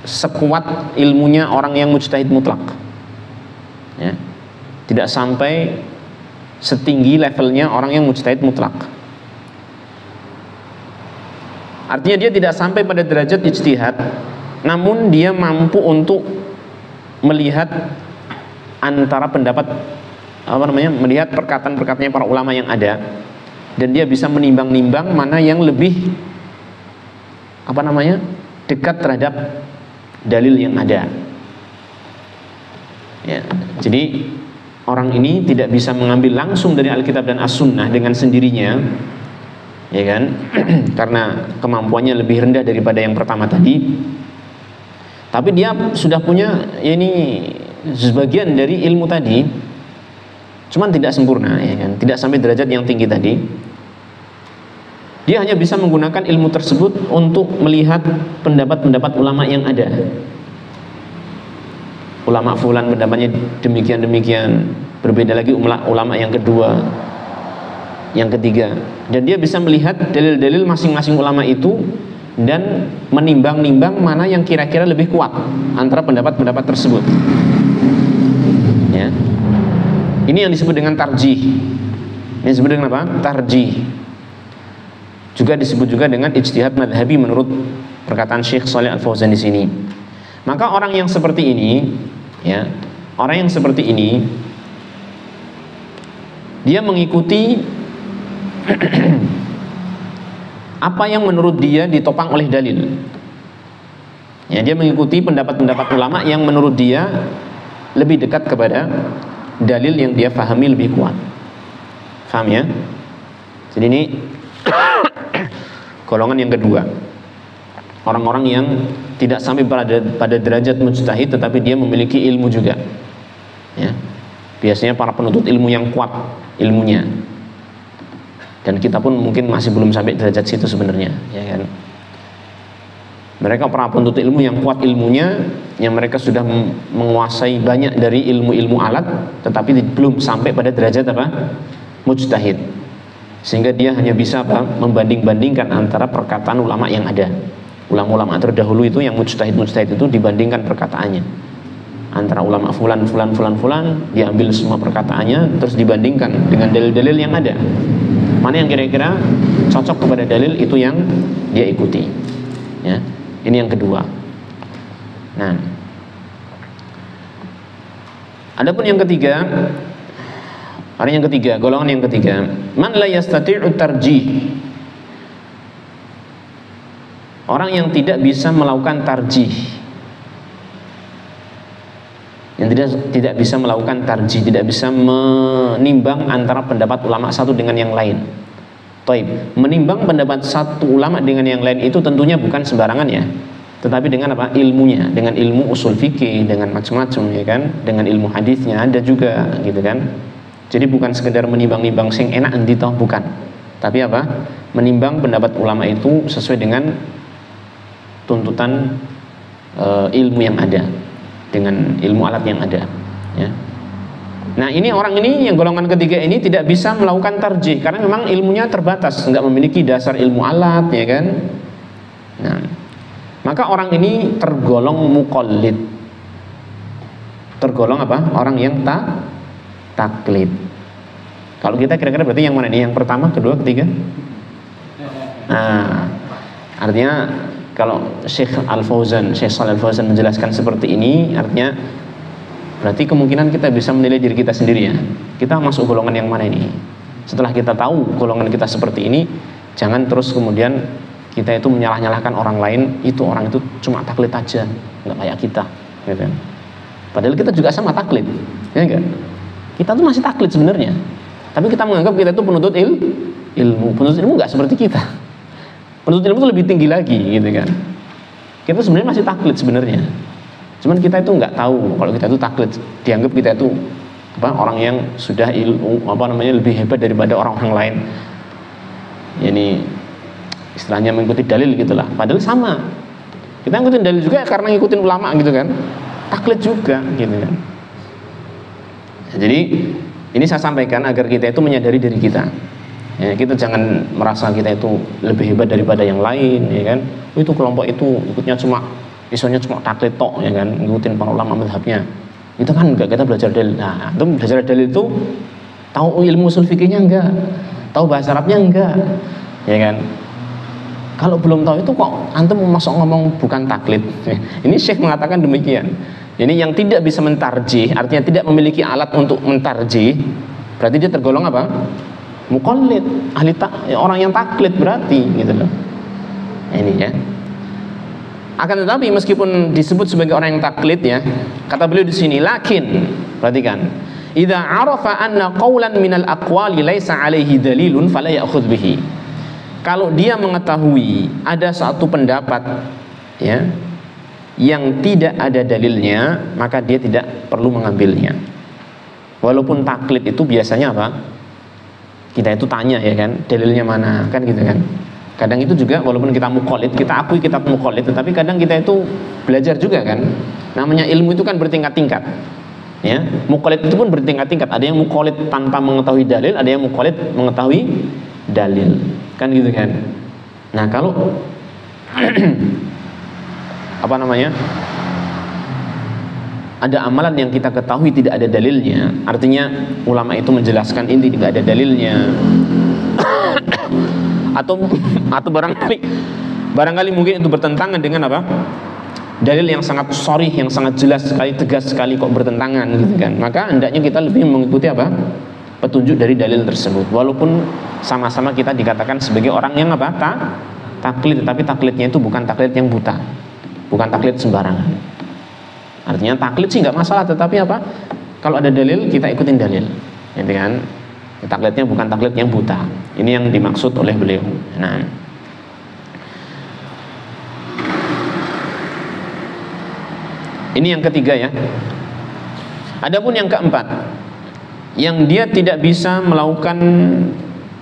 sekuat ilmunya orang yang mujtahid mutlak, ya, tidak sampai setinggi levelnya orang yang mujtahid mutlak. Artinya dia tidak sampai pada derajat ijtihad, namun dia mampu untuk melihat antara pendapat, melihat perkataan-perkataannya para ulama yang ada, dan dia bisa menimbang-nimbang mana yang lebih dekat terhadap dalil yang ada. Ya, jadi orang ini tidak bisa mengambil langsung dari Alkitab dan As-Sunnah dengan sendirinya, ya kan? Karena kemampuannya lebih rendah daripada yang pertama tadi. Tapi dia sudah punya sebagian dari ilmu tadi, cuman tidak sempurna, ya kan? Tidak sampai derajat yang tinggi tadi. Dia hanya bisa menggunakan ilmu tersebut untuk melihat pendapat-pendapat ulama yang ada. Ulama fulan pendapatnya demikian-demikian, berbeda lagi ulama yang kedua, yang ketiga. Dan dia bisa melihat dalil-dalil masing-masing ulama itu dan menimbang-nimbang mana yang kira-kira lebih kuat antara pendapat-pendapat tersebut. Ya. Ini yang disebut dengan tarjih. Ini disebut dengan apa? Tarjih. Juga disebut juga dengan ijtihad madhabi menurut perkataan Syekh Shalih Al Fauzan di sini. Maka orang yang seperti ini, ya, orang yang seperti ini, dia mengikuti apa yang menurut dia ditopang oleh dalil. Ya, dia mengikuti pendapat-pendapat ulama yang menurut dia lebih dekat kepada dalil yang dia fahami lebih kuat. Faham ya? Jadi ini golongan yang kedua, orang-orang yang tidak sampai pada derajat mujtahid tetapi dia memiliki ilmu juga, ya. Biasanya para penuntut ilmu yang kuat ilmunya, dan kita pun mungkin masih belum sampai derajat situ sebenarnya, ya kan. Mereka para penuntut ilmu yang kuat ilmunya, yang mereka sudah menguasai banyak dari ilmu-ilmu alat tetapi belum sampai pada derajat apa? Mujtahid. Sehingga dia hanya bisa membanding-bandingkan antara perkataan ulama yang ada. Ulama-ulama terdahulu itu yang mujtahid-mujtahid itu dibandingkan perkataannya antara ulama fulan, diambil semua perkataannya terus dibandingkan dengan dalil-dalil yang ada. Mana yang kira-kira cocok kepada dalil, itu yang dia ikuti. Ya, ini yang kedua. Nah, adapun yang ketiga, orang yang ketiga, golongan yang ketiga, man la yastati'u tarjih. Orang yang tidak bisa melakukan tarjih. Yang tidak bisa melakukan tarjih, tidak bisa menimbang antara pendapat ulama satu dengan yang lain. Taib, menimbang pendapat satu ulama dengan yang lain itu tentunya bukan sembarangan ya. Tetapi dengan apa? Ilmunya, dengan ilmu usul fikih, dengan macam-macam ya kan, dengan ilmu hadisnya ada juga gitu kan. Jadi bukan sekedar menimbang-nimbang sing enak endi toh, bukan. Tapi apa? Menimbang pendapat ulama itu sesuai dengan tuntutan ilmu yang ada, dengan ilmu alat yang ada, ya. Nah, ini orang ini yang golongan ketiga ini tidak bisa melakukan tarjih karena memang ilmunya terbatas, enggak memiliki dasar ilmu alat, ya kan. Nah, maka orang ini tergolong muqallid. Tergolong apa? Orang yang taklid. Kalau kita kira-kira berarti yang mana nih? Yang pertama, kedua, ketiga? Nah, artinya kalau Syekh Shalih Al Fauzan menjelaskan seperti ini, artinya berarti kemungkinan kita bisa menilai diri kita sendiri ya. Kita masuk golongan yang mana ini? Setelah kita tahu golongan kita seperti ini, jangan terus kemudian kita itu menyalah-nyalahkan orang lain. Orang itu cuma taklid aja, nggak kayak kita, gitu kan? Padahal kita juga sama taklid, ya enggak? Kita tuh masih taklid sebenarnya, tapi kita menganggap kita itu penuntut ilmu. Penuntut ilmu nggak seperti kita. Penuntut ilmu itu lebih tinggi lagi, gitu kan. Kita sebenarnya masih taklid sebenarnya. Cuman kita itu nggak tahu kalau kita itu taklid. Dianggap kita itu orang yang sudah ilmu lebih hebat daripada orang-orang lain. Yani istilahnya mengikuti dalil gitulah. Padahal sama. Kita ngikutin dalil juga karena ngikutin ulama gitu kan. Taklid juga, gitu kan. Jadi ini saya sampaikan agar kita itu menyadari diri kita. Ya, kita jangan merasa kita itu lebih hebat daripada yang lain, ya kan? Itu kelompok itu ikutnya cuma taklid tok, ya kan? Ngikutin para ulama mazhabnya. Itu kan enggak, kita belajar dalil. Nah, itu belajar dalil itu tahu ilmu usul fikihnya enggak? Tahu bahasa Arabnya enggak? Ya kan? Kalau belum tahu itu kok antum masuk ngomong bukan taklid. Ini Syekh mengatakan demikian. Ini yang tidak bisa mentarjih, artinya tidak memiliki alat untuk mentarjih, berarti dia tergolong apa? Muqallid, orang yang taklid berarti, gitu loh. Ini ya. Akan tetapi meskipun disebut sebagai orang yang taklid ya, kata beliau di sini, lakin, perhatikan, idza arafa anna qawlan minal aqwali laisa alaihi dalilun fala ya'khudh bihi. Kalau dia mengetahui ada satu pendapat ya yang tidak ada dalilnya, maka dia tidak perlu mengambilnya. Walaupun taklid itu biasanya apa? Kita itu tanya ya kan, dalilnya mana, kan gitu kan. Kadang itu juga walaupun kita muqallid, kita akui kita muqallid, tetapi kadang kita itu belajar juga kan. Namanya ilmu itu kan bertingkat-tingkat. Ya, muqallid itu pun bertingkat-tingkat. Ada yang muqallid tanpa mengetahui dalil, ada yang muqallid mengetahui dalil. Kan gitu kan. Nah, kalau apa namanya? Ada amalan yang kita ketahui tidak ada dalilnya, artinya ulama itu menjelaskan ini tidak ada dalilnya. atau barangkali mungkin itu bertentangan dengan apa? Dalil yang sangat sharih, yang sangat jelas sekali, tegas sekali kok bertentangan gitu kan. Maka hendaknya kita lebih mengikuti apa? Petunjuk dari dalil tersebut. Walaupun sama-sama kita dikatakan sebagai orang yang apa? Taklid, tapi taklidnya itu bukan taklid yang buta. Bukan taklid sembarangan. Artinya taklid sih nggak masalah, tetapi apa? Kalau ada dalil kita ikutin dalil. Gitu kan? Taklidnya bukan taklid yang buta. Ini yang dimaksud oleh beliau. Nah, ini yang ketiga ya. Adapun yang keempat, yang dia tidak bisa melakukan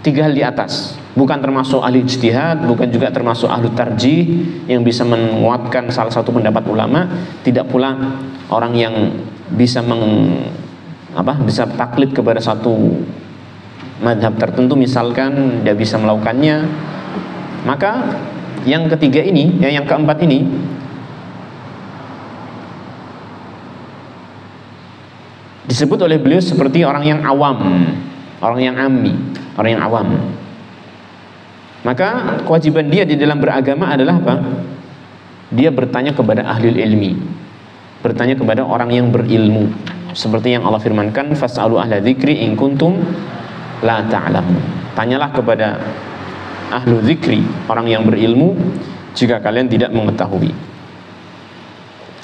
tiga hal di atas, bukan termasuk ahli ijtihad, bukan juga termasuk ahli tarjih yang bisa menguatkan salah satu pendapat ulama, tidak pula orang yang bisa bisa taklid kepada satu madhab tertentu, misalkan dia bisa melakukannya. Maka yang ketiga ini, yang keempat ini disebut oleh beliau seperti orang yang awam, orang yang ammi, orang yang awam. Maka kewajiban dia di dalam beragama adalah apa? Dia bertanya kepada ahli ilmi, bertanya kepada orang yang berilmu, seperti yang Allah firmankan, fas'alu ahla dzikri in kuntum la ta'lamun. Tanyalah kepada ahlu dzikri, orang yang berilmu, jika kalian tidak mengetahui.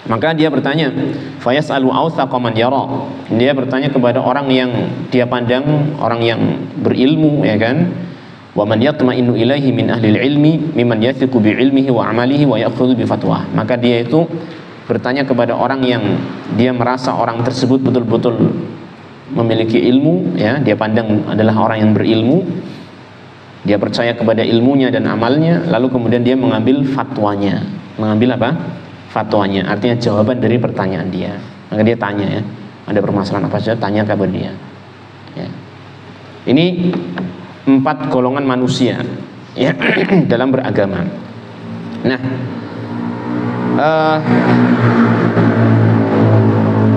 Maka dia bertanya, fayas'alu awthaqa man yara. Dia bertanya kepada orang yang dia pandang, orang yang berilmu, ya kan? Wa man yatma'innu ilaihi min ahli ilmi mimman yathiqu bi ilmihi wa amalihi wa ya'khudhu bi fatwah. Maka dia itu bertanya kepada orang yang dia merasa orang tersebut betul-betul memiliki ilmu, ya, dia pandang adalah orang yang berilmu, dia percaya kepada ilmunya dan amalnya, lalu kemudian dia mengambil fatwanya. Mengambil apa? Fatwanya, artinya jawaban dari pertanyaan dia. Maka dia tanya, ya, ada permasalahan apa saja, tanya kepada dia, ya. Ini 4 golongan manusia, ya, dalam beragama. Nah,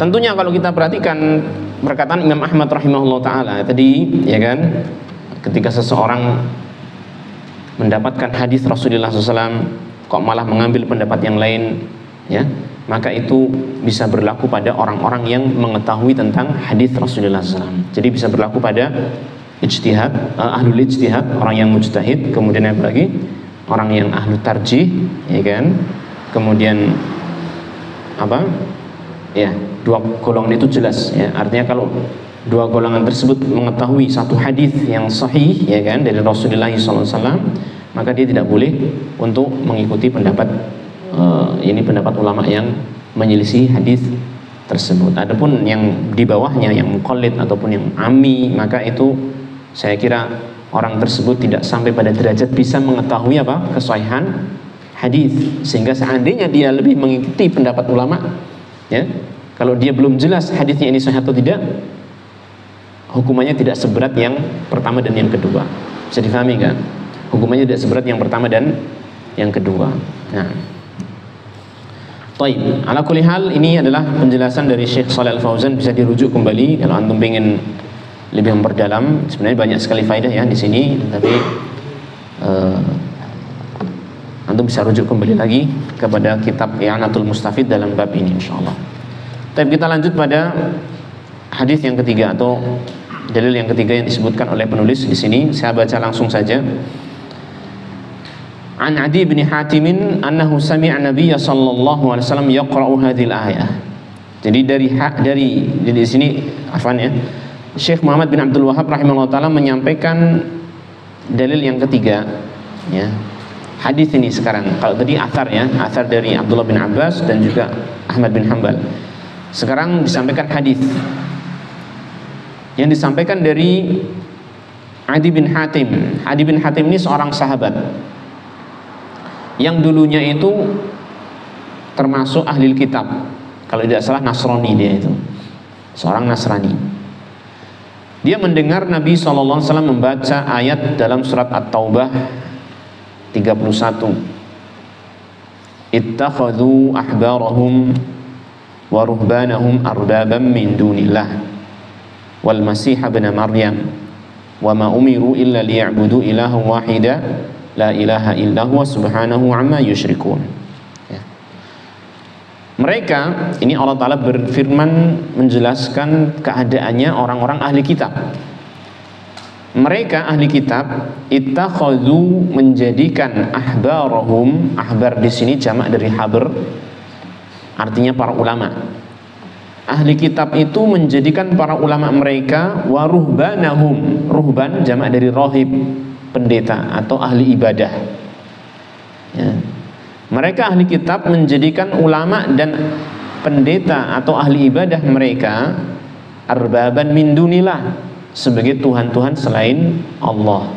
tentunya kalau kita perhatikan perkataan Imam Ahmad rahimahullah ta'ala tadi, ya kan, ketika seseorang mendapatkan hadis Rasulullah SAW kok malah mengambil pendapat yang lain, ya, maka itu bisa berlaku pada orang-orang yang mengetahui tentang hadis Rasulullah SAW. Jadi bisa berlaku pada ijtihad, ahlul ijtihad, orang yang mujtahid, kemudian apa lagi? Orang yang ahlu tarjih, ya kan? Kemudian apa? Ya, 2 golongan itu jelas, ya. Artinya kalau 2 golongan tersebut mengetahui satu hadis yang sahih, ya kan, dari Rasulullah SAW, maka dia tidak boleh untuk mengikuti pendapat pendapat ulama yang menyelisih hadis tersebut. Adapun yang di bawahnya, yang muqallid ataupun yang ammi, maka itu saya kira orang tersebut tidak sampai pada derajat bisa mengetahui apa? Kesahihan hadis, sehingga seandainya dia lebih mengikuti pendapat ulama, ya, kalau dia belum jelas hadisnya ini sahih atau tidak, hukumannya tidak seberat yang pertama dan yang kedua. Bisa difahami kan? Hukumannya tidak seberat yang pertama dan yang kedua. Nah, taib. Ala kulli hal, ini adalah penjelasan dari Syekh Shalih Al Fauzan, bisa dirujuk kembali kalau antum ingin lebih memperdalam. Sebenarnya banyak sekali faedah ya di sini, tapi antum bisa rujuk kembali lagi kepada kitab I'anatul Mustafid dalam bab ini insyaallah. Tapi kita lanjut pada hadis yang ketiga atau dalil yang ketiga yang disebutkan oleh penulis di sini. Saya baca langsung saja. An Adi bin Hatim annahu sami'a Nabiyya sallallahu alaihi wasallam yaqra'u hadhil ayah. Jadi dari sini afwan ya. Syekh Muhammad bin Abdul Wahhab rahimahullah taala menyampaikan dalil yang ketiga, ya. Hadis ini sekarang, kalau tadi athar ya, athar dari Abdullah bin Abbas dan juga Ahmad bin Hanbal. Sekarang disampaikan hadis yang disampaikan dari Adi bin Hatim. Adi bin Hatim ini seorang sahabat, yang dulunya itu termasuk ahli kitab. Kalau tidak salah Nasrani, dia itu seorang Nasrani. Dia mendengar Nabi SAW membaca ayat dalam surat At-Taubah 31. Ittakhadhu ahbarahum wa ruhbanahum arbaban min dunillah wal masih ibn Maryam wa ma umiru illa liya'budu ilahan wahida la ilaha illa huwa subhanahu amma yusyrikun. Ya. Mereka, ini Allah Ta'ala berfirman menjelaskan keadaannya orang-orang ahli kitab. Mereka ahli kitab ittakhadhu, menjadikan ahbarahum, ahbar di sini jamak dari habr, artinya para ulama. Ahli kitab itu menjadikan para ulama mereka, wa ruhbanahum, ruhban jamak dari rohib, pendeta atau ahli ibadah. Ya. Mereka ahli kitab menjadikan ulama dan pendeta atau ahli ibadah mereka arbaban min dunillah, sebagai tuhan-tuhan selain Allah.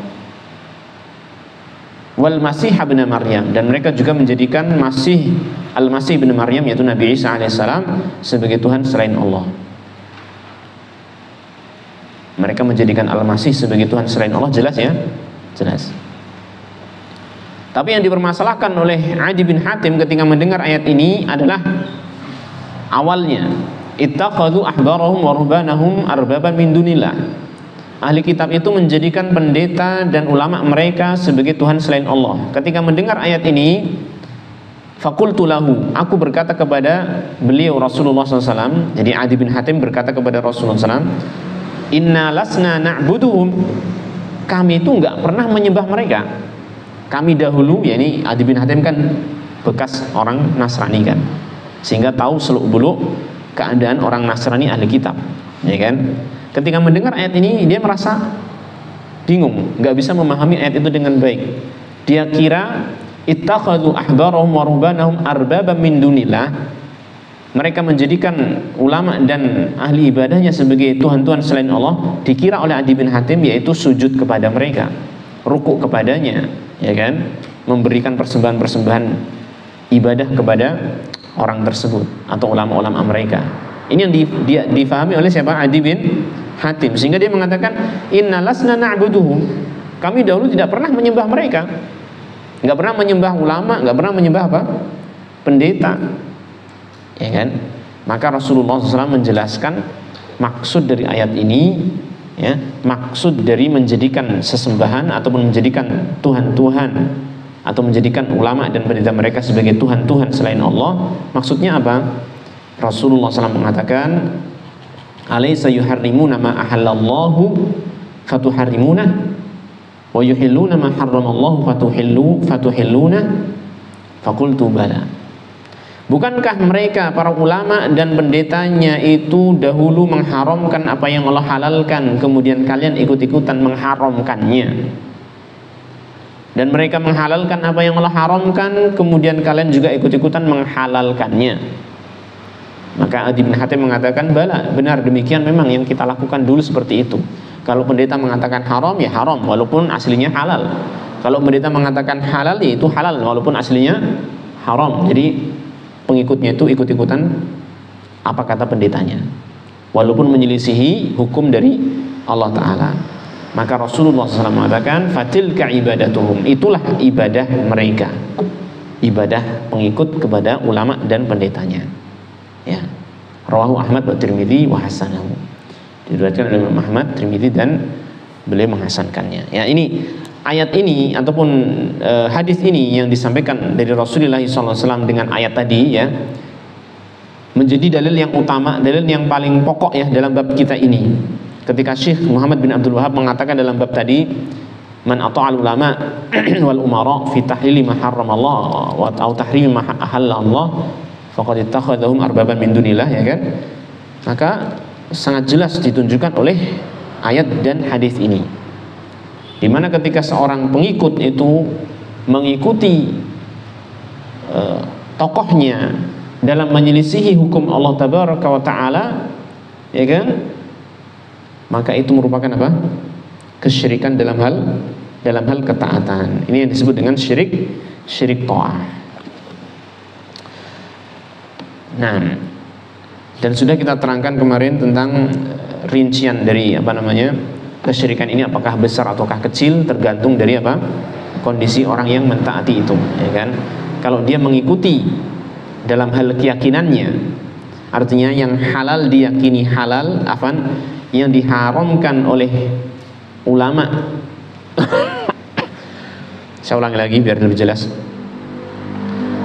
Wal masih ibn Maryam, dan mereka juga menjadikan Al-Masih ibn Maryam, yaitu Nabi Isa alaihissalam, sebagai Tuhan selain Allah. Mereka menjadikan Al-Masih sebagai Tuhan selain Allah, jelas ya? Jelas. Tapi yang dipermasalahkan oleh Adi bin Hatim ketika mendengar ayat ini adalah awalnya, ittakhadhu ahbarahum wa ruhbanahum arbaban min dunillah. Ahli kitab itu menjadikan pendeta dan ulama mereka sebagai Tuhan selain Allah. Ketika mendengar ayat ini, faqultu lahu, aku berkata kepada beliau Rasulullah SAW. Jadi Adi bin Hatim berkata kepada Rasulullah SAW, inna lasna na'buduhum, kami itu enggak pernah menyembah mereka. Kami dahulu, yakni Adi bin Hatim kan bekas orang Nasrani kan, sehingga tahu seluk-beluk keadaan orang Nasrani ahli kitab, ya kan? Ketika mendengar ayat ini, dia merasa bingung, nggak bisa memahami ayat itu dengan baik. Dia kira ittakhadhu ahbarahum wa ruhbanahum arbaban min dunillah, mereka menjadikan ulama dan ahli ibadahnya sebagai tuhan-tuhan selain Allah. Dikira oleh Adi bin Hatim yaitu sujud kepada mereka, rukuk kepadanya, ya kan, memberikan persembahan-persembahan ibadah kepada orang tersebut atau ulama-ulama mereka. Ini yang difahami oleh siapa? Adi bin Hatim. Sehingga dia mengatakan, inna lasna na'buduhum, kami dahulu tidak pernah menyembah mereka, nggak pernah menyembah ulama, nggak pernah menyembah apa? Pendeta, ya kan? Maka Rasulullah SAW menjelaskan maksud dari ayat ini, ya, maksud dari menjadikan sesembahan ataupun menjadikan tuhan-tuhan atau menjadikan ulama dan pendeta mereka sebagai tuhan-tuhan selain Allah. Maksudnya apa? Rasulullah SAW mengatakan, alaysa yuharrimuna ma ahallallahu fatuharrimuna wa yuhilluna ma harramallahu fatuhilluna. Faqultu bala. Bukankah mereka para ulama dan pendetanya itu dahulu mengharamkan apa yang Allah halalkan, kemudian kalian ikut-ikutan mengharamkannya? Dan mereka menghalalkan apa yang Allah haramkan, kemudian kalian juga ikut-ikutan menghalalkannya. Maka Adi bin Hatim mengatakan, bala, benar demikian, memang yang kita lakukan dulu seperti itu. Kalau pendeta mengatakan haram, ya haram walaupun aslinya halal. Kalau pendeta mengatakan halal, ya itu halal walaupun aslinya haram. Jadi pengikutnya itu ikut-ikutan apa kata pendetanya, walaupun menyelisihi hukum dari Allah Ta'ala. Maka Rasulullah SAW mengatakan, fatilka ibadatuhum, itulah ibadah mereka, ibadah pengikut kepada ulama dan pendetanya. Ya, rawahu Ahmad wa Tirmidzi wa hasanahu, diriwayatkan oleh Imam Ahmad, Tirmidzi, dan beliau menghasankannya. Ya, ini ayat ini ataupun hadis ini yang disampaikan dari Rasulullah SAW dengan ayat tadi, ya, menjadi dalil yang utama, dalil yang paling pokok ya dalam bab kita ini. Ketika Syekh Muhammad bin Abdul Wahab mengatakan dalam bab tadi, man ata'al ulama wal umara fi tahlili ma harramallah wa tahrimi ma ahallallah faqad ittakhadhahum arbaban min dunillah, ya kan? Maka sangat jelas ditunjukkan oleh ayat dan hadis ini, di mana ketika seorang pengikut itu mengikuti tokohnya dalam menyelisihi hukum Allah Tabaraka wa Ta'ala, ya kan, maka itu merupakan apa? Kesyirikan dalam hal ketaatan. Ini yang disebut dengan syirik syirik ta'ah. Nah, dan sudah kita terangkan kemarin tentang rincian dari kesyirikan ini, apakah besar ataukah kecil, tergantung dari kondisi orang yang mentaati itu, ya kan? Kalau dia mengikuti dalam hal keyakinannya, artinya yang halal diyakini halal, yang diharamkan oleh ulama. Saya ulangi lagi biar lebih jelas.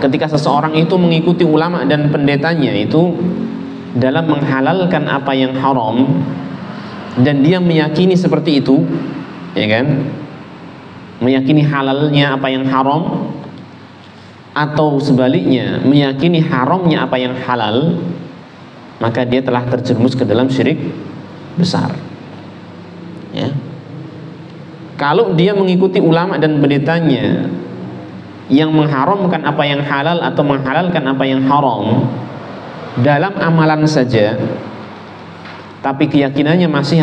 Ketika seseorang itu mengikuti ulama dan pendetanya itu dalam menghalalkan apa yang haram, dan dia meyakini seperti itu, ya kan, meyakini halalnya apa yang haram, atau sebaliknya meyakini haramnya apa yang halal, maka dia telah terjerumus ke dalam syirik besar, ya. Kalau dia mengikuti ulama dan pendetanya yang mengharamkan apa yang halal atau menghalalkan apa yang haram dalam amalan saja, tapi keyakinannya masih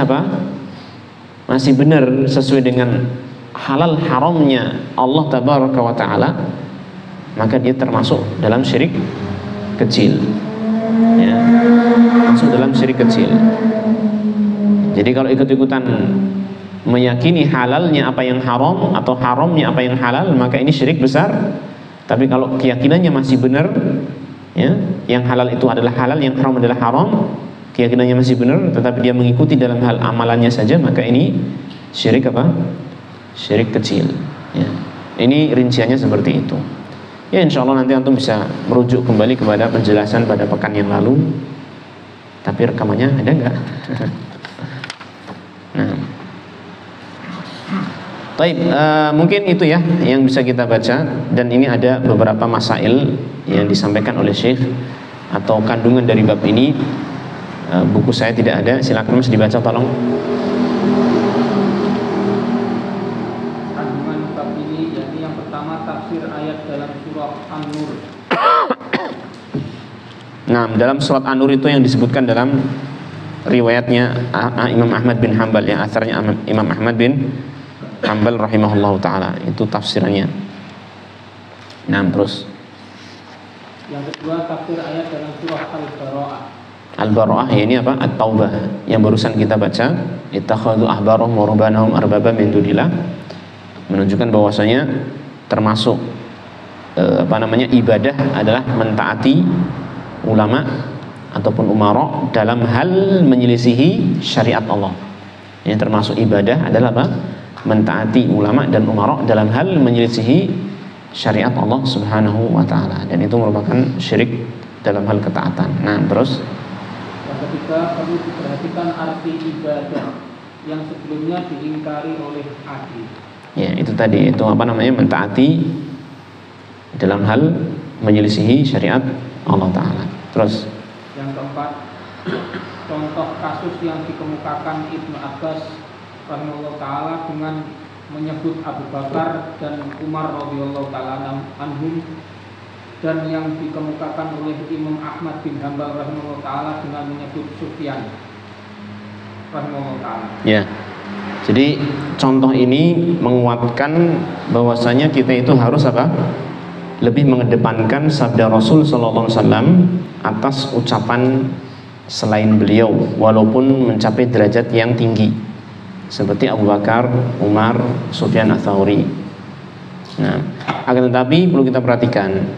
masih benar sesuai dengan halal haramnya Allah tabaraka wa ta'ala, maka dia termasuk dalam syirik kecil, ya, masuk dalam syirik kecil. Jadi kalau ikut-ikutan meyakini halalnya apa yang haram atau haramnya apa yang halal, maka ini syirik besar. Tapi kalau keyakinannya masih benar, ya, yang halal itu adalah halal, yang haram adalah haram, keyakinannya masih benar, tetapi dia mengikuti dalam hal amalannya saja, maka ini syirik syirik kecil, ya. Ini rinciannya seperti itu. Ya, insya Allah nanti antum bisa merujuk kembali kepada penjelasan pada pekan yang lalu. Tapi rekamannya ada nggak? Nah, baik, mungkin itu ya yang bisa kita baca. Dan ini ada beberapa masail yang disampaikan oleh Syekh atau kandungan dari bab ini. Buku saya tidak ada, silakan Mas dibaca tolong. Kandungan bab ini, yakni yang pertama tafsir ayat dalam surah An-Nur. Nah, dalam surat An-Nur itu yang disebutkan dalam riwayatnya Imam Ahmad bin Hanbal, ya, asarnya Imam Ahmad bin Hanbal rahimahullahu ta'ala, itu tafsirannya. Nah, terus Yang kedua tafsir ayat dalam surah Al-Bara'ah. Al-Bara'ah, ya, ini At-Taubah yang barusan kita baca, ittakhadhu ahbarahum wa rubbanahum arbaba min dunillah, menunjukkan bahwasanya termasuk ibadah adalah mentaati ulama ataupun umara dalam hal menyelisihi syariat Allah. Yang termasuk ibadah adalah mentaati ulama dan umara dalam hal menyelisihi syariat Allah Subhanahu wa ta'ala, dan itu merupakan syirik dalam hal ketaatan. Nah, terus yang ketiga perlu diperhatikan arti ibadah yang sebelumnya diingkari oleh Adi. Ya, itu tadi, itu mentaati dalam hal menyelisihi syariat Allah Ta'ala. Terus yang keempat, contoh kasus yang dikemukakan Ibnu Abbas rahimahullah ta'ala dengan menyebut Abu Bakar dan Umar radhiyallahu ta'ala anhum, dan yang dikemukakan oleh Imam Ahmad bin Hanbal rahimahullah ta'ala dengan menyebut Sufyan rahimahullah ta'ala. Ya, jadi contoh ini menguatkan bahwasanya kita itu harus lebih mengedepankan sabda Rasul sallallahu alaihi wasallam atas ucapan selain beliau, walaupun mencapai derajat yang tinggi seperti Abu Bakar, Umar, Sufyan Ats-Tsauri. Nah, akan tetapi perlu kita perhatikan,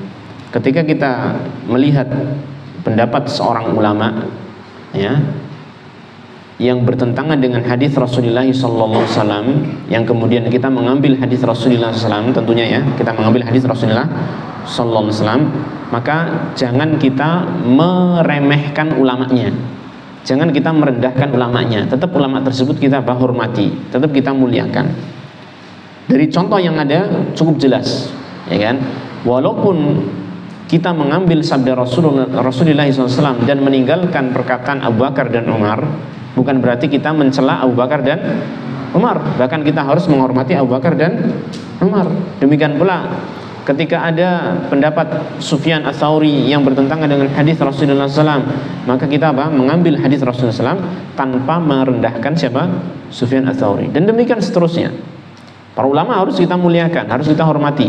ketika kita melihat pendapat seorang ulama, ya, yang bertentangan dengan hadis Rasulullah SAW, yang kemudian kita mengambil hadis Rasulullah SAW, tentunya ya, kita mengambil hadis Rasulullah SAW, maka jangan kita meremehkan ulamanya, jangan kita merendahkan ulamanya. Tetap ulama tersebut kita hormati, tetap kita muliakan. Dari contoh yang ada cukup jelas, ya kan? Walaupun kita mengambil sabda Rasulullah SAW dan meninggalkan perkataan Abu Bakar dan Umar, bukan berarti kita mencela Abu Bakar dan Umar. Bahkan kita harus menghormati Abu Bakar dan Umar. Demikian pula ketika ada pendapat Sufyan Ats-Tsauri yang bertentangan dengan hadis Rasulullah SAW, maka kita mengambil hadis Rasulullah SAW tanpa merendahkan siapa? Sufyan Ats-Tsauri. Dan demikian seterusnya. Para ulama harus kita muliakan, harus kita hormati.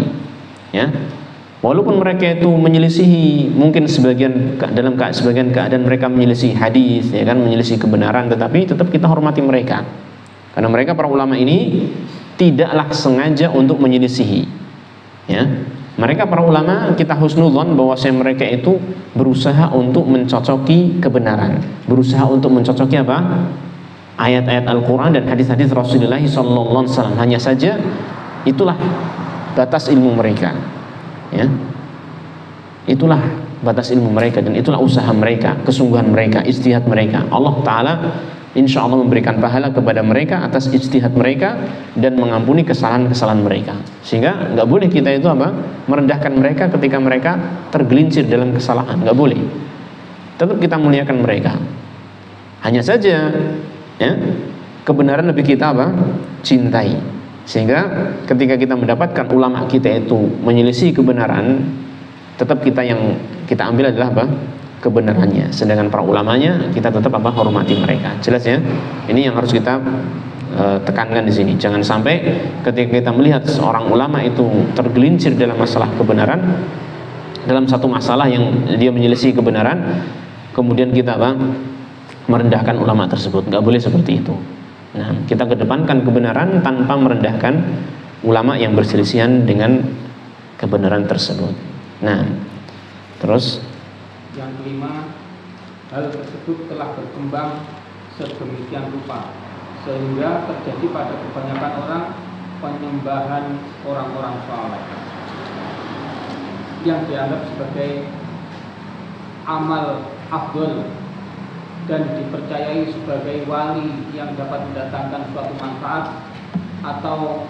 Ya. Walaupun mereka itu menyelisihi, mungkin dalam sebagian keadaan mereka menyelisihi hadis, ya kan, menyelisihi kebenaran, tetapi tetap kita hormati mereka. Karena mereka para ulama ini tidaklah sengaja untuk menyelisihi. Ya. Mereka para ulama kita husnudzon bahwa mereka itu berusaha untuk mencocoki kebenaran, berusaha untuk mencocoki apa? Ayat-ayat Al-Qur'an dan hadis-hadis Rasulullah SAW. Hanya saja itulah batas ilmu mereka. Ya. Itulah batas ilmu mereka dan itulah usaha mereka, kesungguhan mereka, ijtihad mereka. Allah Ta'ala insya Allah memberikan pahala kepada mereka atas ijtihad mereka dan mengampuni kesalahan-kesalahan mereka. Sehingga nggak boleh kita itu apa? Merendahkan mereka ketika mereka tergelincir dalam kesalahan. Nggak boleh. Tetap kita muliakan mereka. Hanya saja, ya, kebenaran lebih kita apa? Cintai. Sehingga ketika kita mendapatkan ulama kita itu menyelisih kebenaran, tetap yang kita ambil adalah apa? Kebenarannya. Sedangkan para ulamanya kita tetap apa? Hormati mereka. Jelas ya? Ini yang harus kita tekankan di sini. Jangan sampai ketika kita melihat seorang ulama itu tergelincir dalam masalah kebenaran, dalam satu masalah yang dia menyelisih kebenaran, kemudian kita apa? Merendahkan ulama tersebut. Nggak boleh seperti itu. Nah, kita kedepankan kebenaran tanpa merendahkan ulama yang berselisihan dengan kebenaran tersebut. Nah, terus yang kelima, hal tersebut telah berkembang sedemikian rupa sehingga terjadi pada kebanyakan orang penyembahan orang-orang saleh yang dianggap sebagai amal afdal dan dipercayai sebagai wali yang dapat mendatangkan suatu manfaat atau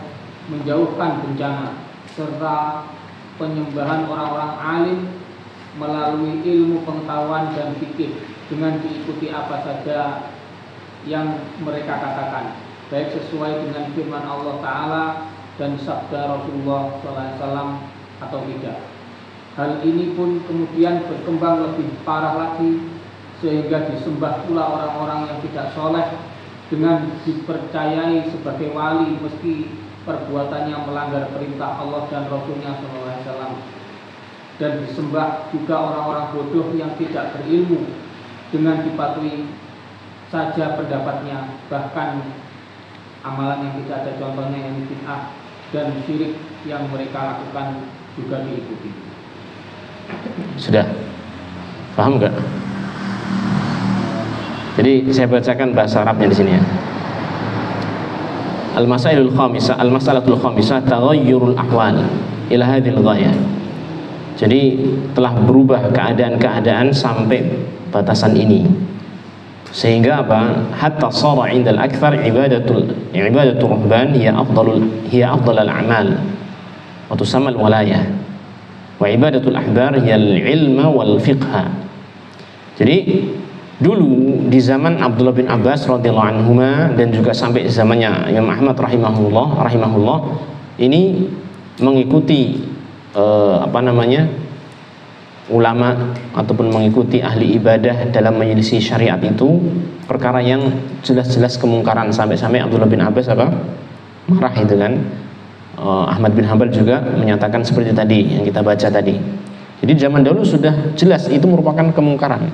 menjauhkan bencana, serta penyembahan orang-orang alim melalui ilmu pengetahuan dan fikih dengan diikuti apa saja yang mereka katakan, baik sesuai dengan firman Allah Ta'ala dan sabda Rasulullah SAW atau tidak. Hal ini pun kemudian berkembang lebih parah lagi sehingga disembah pula orang-orang yang tidak soleh dengan dipercayai sebagai wali meski perbuatannya melanggar perintah Allah dan Rasulnya SAW, dan disembah juga orang-orang bodoh yang tidak berilmu dengan dipatuhi saja pendapatnya, bahkan amalan yang tidak ada contohnya yang bid'ah dan syirik yang mereka lakukan juga diikuti. Sudah paham nggak? Jadi saya bacakan bahasa Arabnya di sini ya. Al-masalatul khamisah taghayyurul ahwal ila hadhil ghayah. Jadi telah berubah keadaan-keadaan sampai batasan ini. Sehingga apa? Hatta shara 'indal aktsar ibadatul ruhban hiya afdalul a'mal wa tusamma al-walayah. Wa ibadatul ahbar hiya al-ilma wal fiqha. Jadi dulu di zaman Abdullah bin Abbas radhiyallahu anhuma dan juga sampai zamannya Imam Ahmad rahimahullah ini mengikuti ulama ataupun mengikuti ahli ibadah dalam menyelisih syariat itu perkara yang jelas-jelas kemungkaran, sampai-sampai Abdullah bin Abbas marah itu kan. Ahmad bin Hanbal juga menyatakan seperti tadi yang kita baca tadi. Jadi zaman dahulu sudah jelas itu merupakan kemungkaran.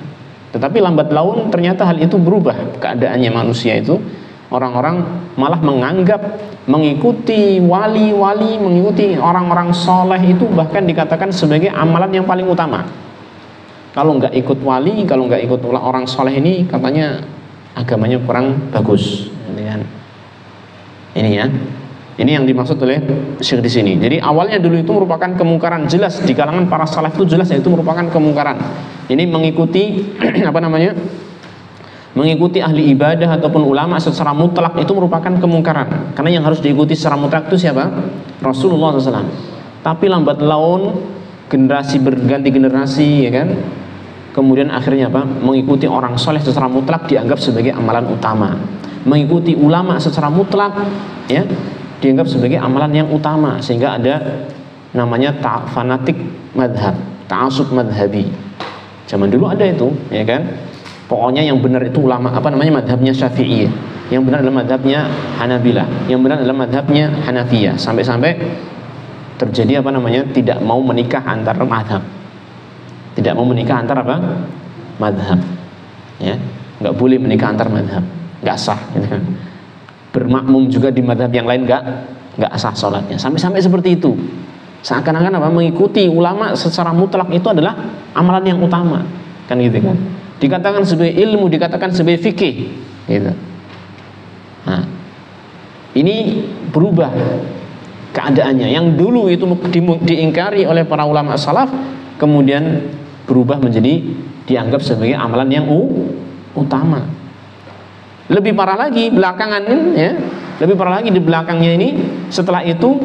Tetapi lambat laun ternyata hal itu berubah keadaannya. Manusia itu, orang-orang malah menganggap mengikuti wali-wali, mengikuti orang-orang soleh itu bahkan dikatakan sebagai amalan yang paling utama. Kalau nggak ikut wali, kalau nggak ikut orang soleh ini katanya agamanya kurang bagus. Ini ya. Ini yang dimaksud oleh Syekh di sini. Jadi awalnya dulu itu merupakan kemungkaran jelas di kalangan para salaf, itu jelas itu merupakan kemungkaran. Ini mengikuti mengikuti ahli ibadah ataupun ulama secara mutlak itu merupakan kemungkaran. Karena yang harus diikuti secara mutlak itu siapa? Rasulullah SAW. Tapi lambat laun generasi berganti generasi, ya kan? Kemudian akhirnya apa? Mengikuti orang soleh secara mutlak dianggap sebagai amalan utama. Mengikuti ulama secara mutlak, ya, dianggap sebagai amalan yang utama, sehingga ada namanya fanatik madhab, ta'asub madhabi. Zaman dulu ada itu, ya kan? Pokoknya yang benar itu ulama madhabnya Syafi'iyah, yang benar adalah madhabnya Hanabilah, yang benar adalah madhabnya Hanafiyah, sampai-sampai terjadi tidak mau menikah antar madhab, tidak mau menikah antar madhab, ya, nggak boleh menikah antar madhab, nggak sah, gitu kan. Bermakmum juga di madhab yang lain nggak sah sholatnya, sampai seperti itu, seakan-akan mengikuti ulama secara mutlak itu adalah amalan yang utama, kan gitu kan. Dikatakan sebagai ilmu, dikatakan sebagai fikih, gitu. Nah, ini berubah keadaannya. Yang dulu itu diingkari oleh para ulama salaf, kemudian berubah menjadi dianggap sebagai amalan yang utama. Lebih parah lagi belakangan, ya, lebih parah lagi di belakangnya ini, setelah itu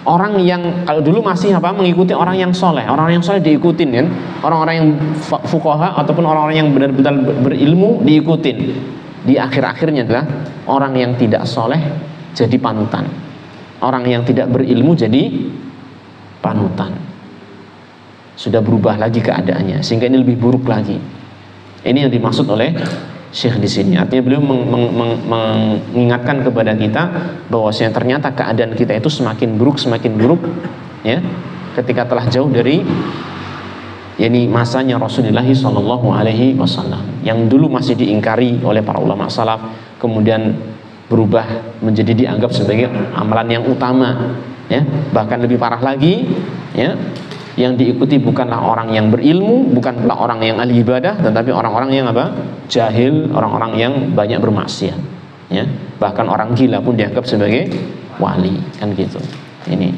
orang yang kalau dulu masih mengikuti orang yang soleh diikutin, kan, orang-orang yang fuqaha ataupun orang-orang yang benar-benar berilmu diikutin. Di akhir-akhirnya adalah orang yang tidak soleh jadi panutan, orang yang tidak berilmu jadi panutan. Sudah berubah lagi keadaannya, sehingga ini lebih buruk lagi. Ini yang dimaksud oleh Syekh di sini. Artinya beliau mengingatkan kepada kita bahwasanya ternyata keadaan kita itu semakin buruk, ya, ketika telah jauh dari masanya Rasulullah SAW, yang dulu masih diingkari oleh para ulama salaf, kemudian berubah menjadi dianggap sebagai amalan yang utama, ya. Bahkan lebih parah lagi, ya, yang diikuti bukanlah orang yang berilmu, bukanlah orang yang ahli ibadah, tetapi orang-orang yang jahil, orang-orang yang banyak bermaksiat, ya. Bahkan orang gila pun dianggap sebagai wali, kan gitu. Ini,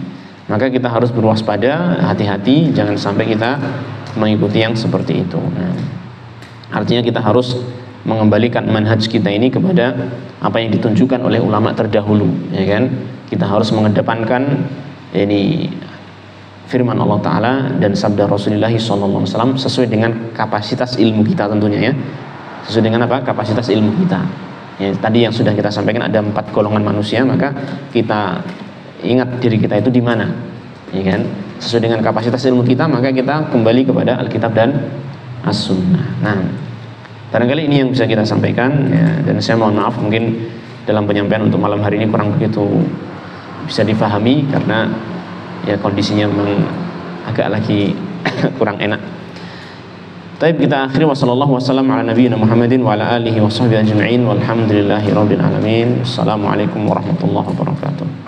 maka kita harus berwaspada, hati-hati, jangan sampai kita mengikuti yang seperti itu. Nah, artinya kita harus mengembalikan manhaj kita ini kepada apa yang ditunjukkan oleh ulama terdahulu, ya kan. Kita harus mengedepankan firman Allah Ta'ala dan sabda Rasulullah SAW sesuai dengan kapasitas ilmu kita tentunya, ya. Sesuai dengan kapasitas ilmu kita, ya. Tadi yang sudah kita sampaikan ada 4 golongan manusia, maka kita ingat diri kita itu di mana, ya kan. Sesuai dengan kapasitas ilmu kita, maka kita kembali kepada Alkitab dan As-Sunnah. Nah, barangkali ini yang bisa kita sampaikan, ya. Dan saya mohon maaf mungkin dalam penyampaian untuk malam hari ini kurang begitu bisa difahami karena ya kondisinya memang agak lagi kurang enak. Baik, kita akhiri wasallallahu wasallam ala nabiyina Muhammadin wa ala alihi wa sahbihi ajma'in walhamdulillahi rabbil alamin. Assalamualaikum warahmatullahi wabarakatuh.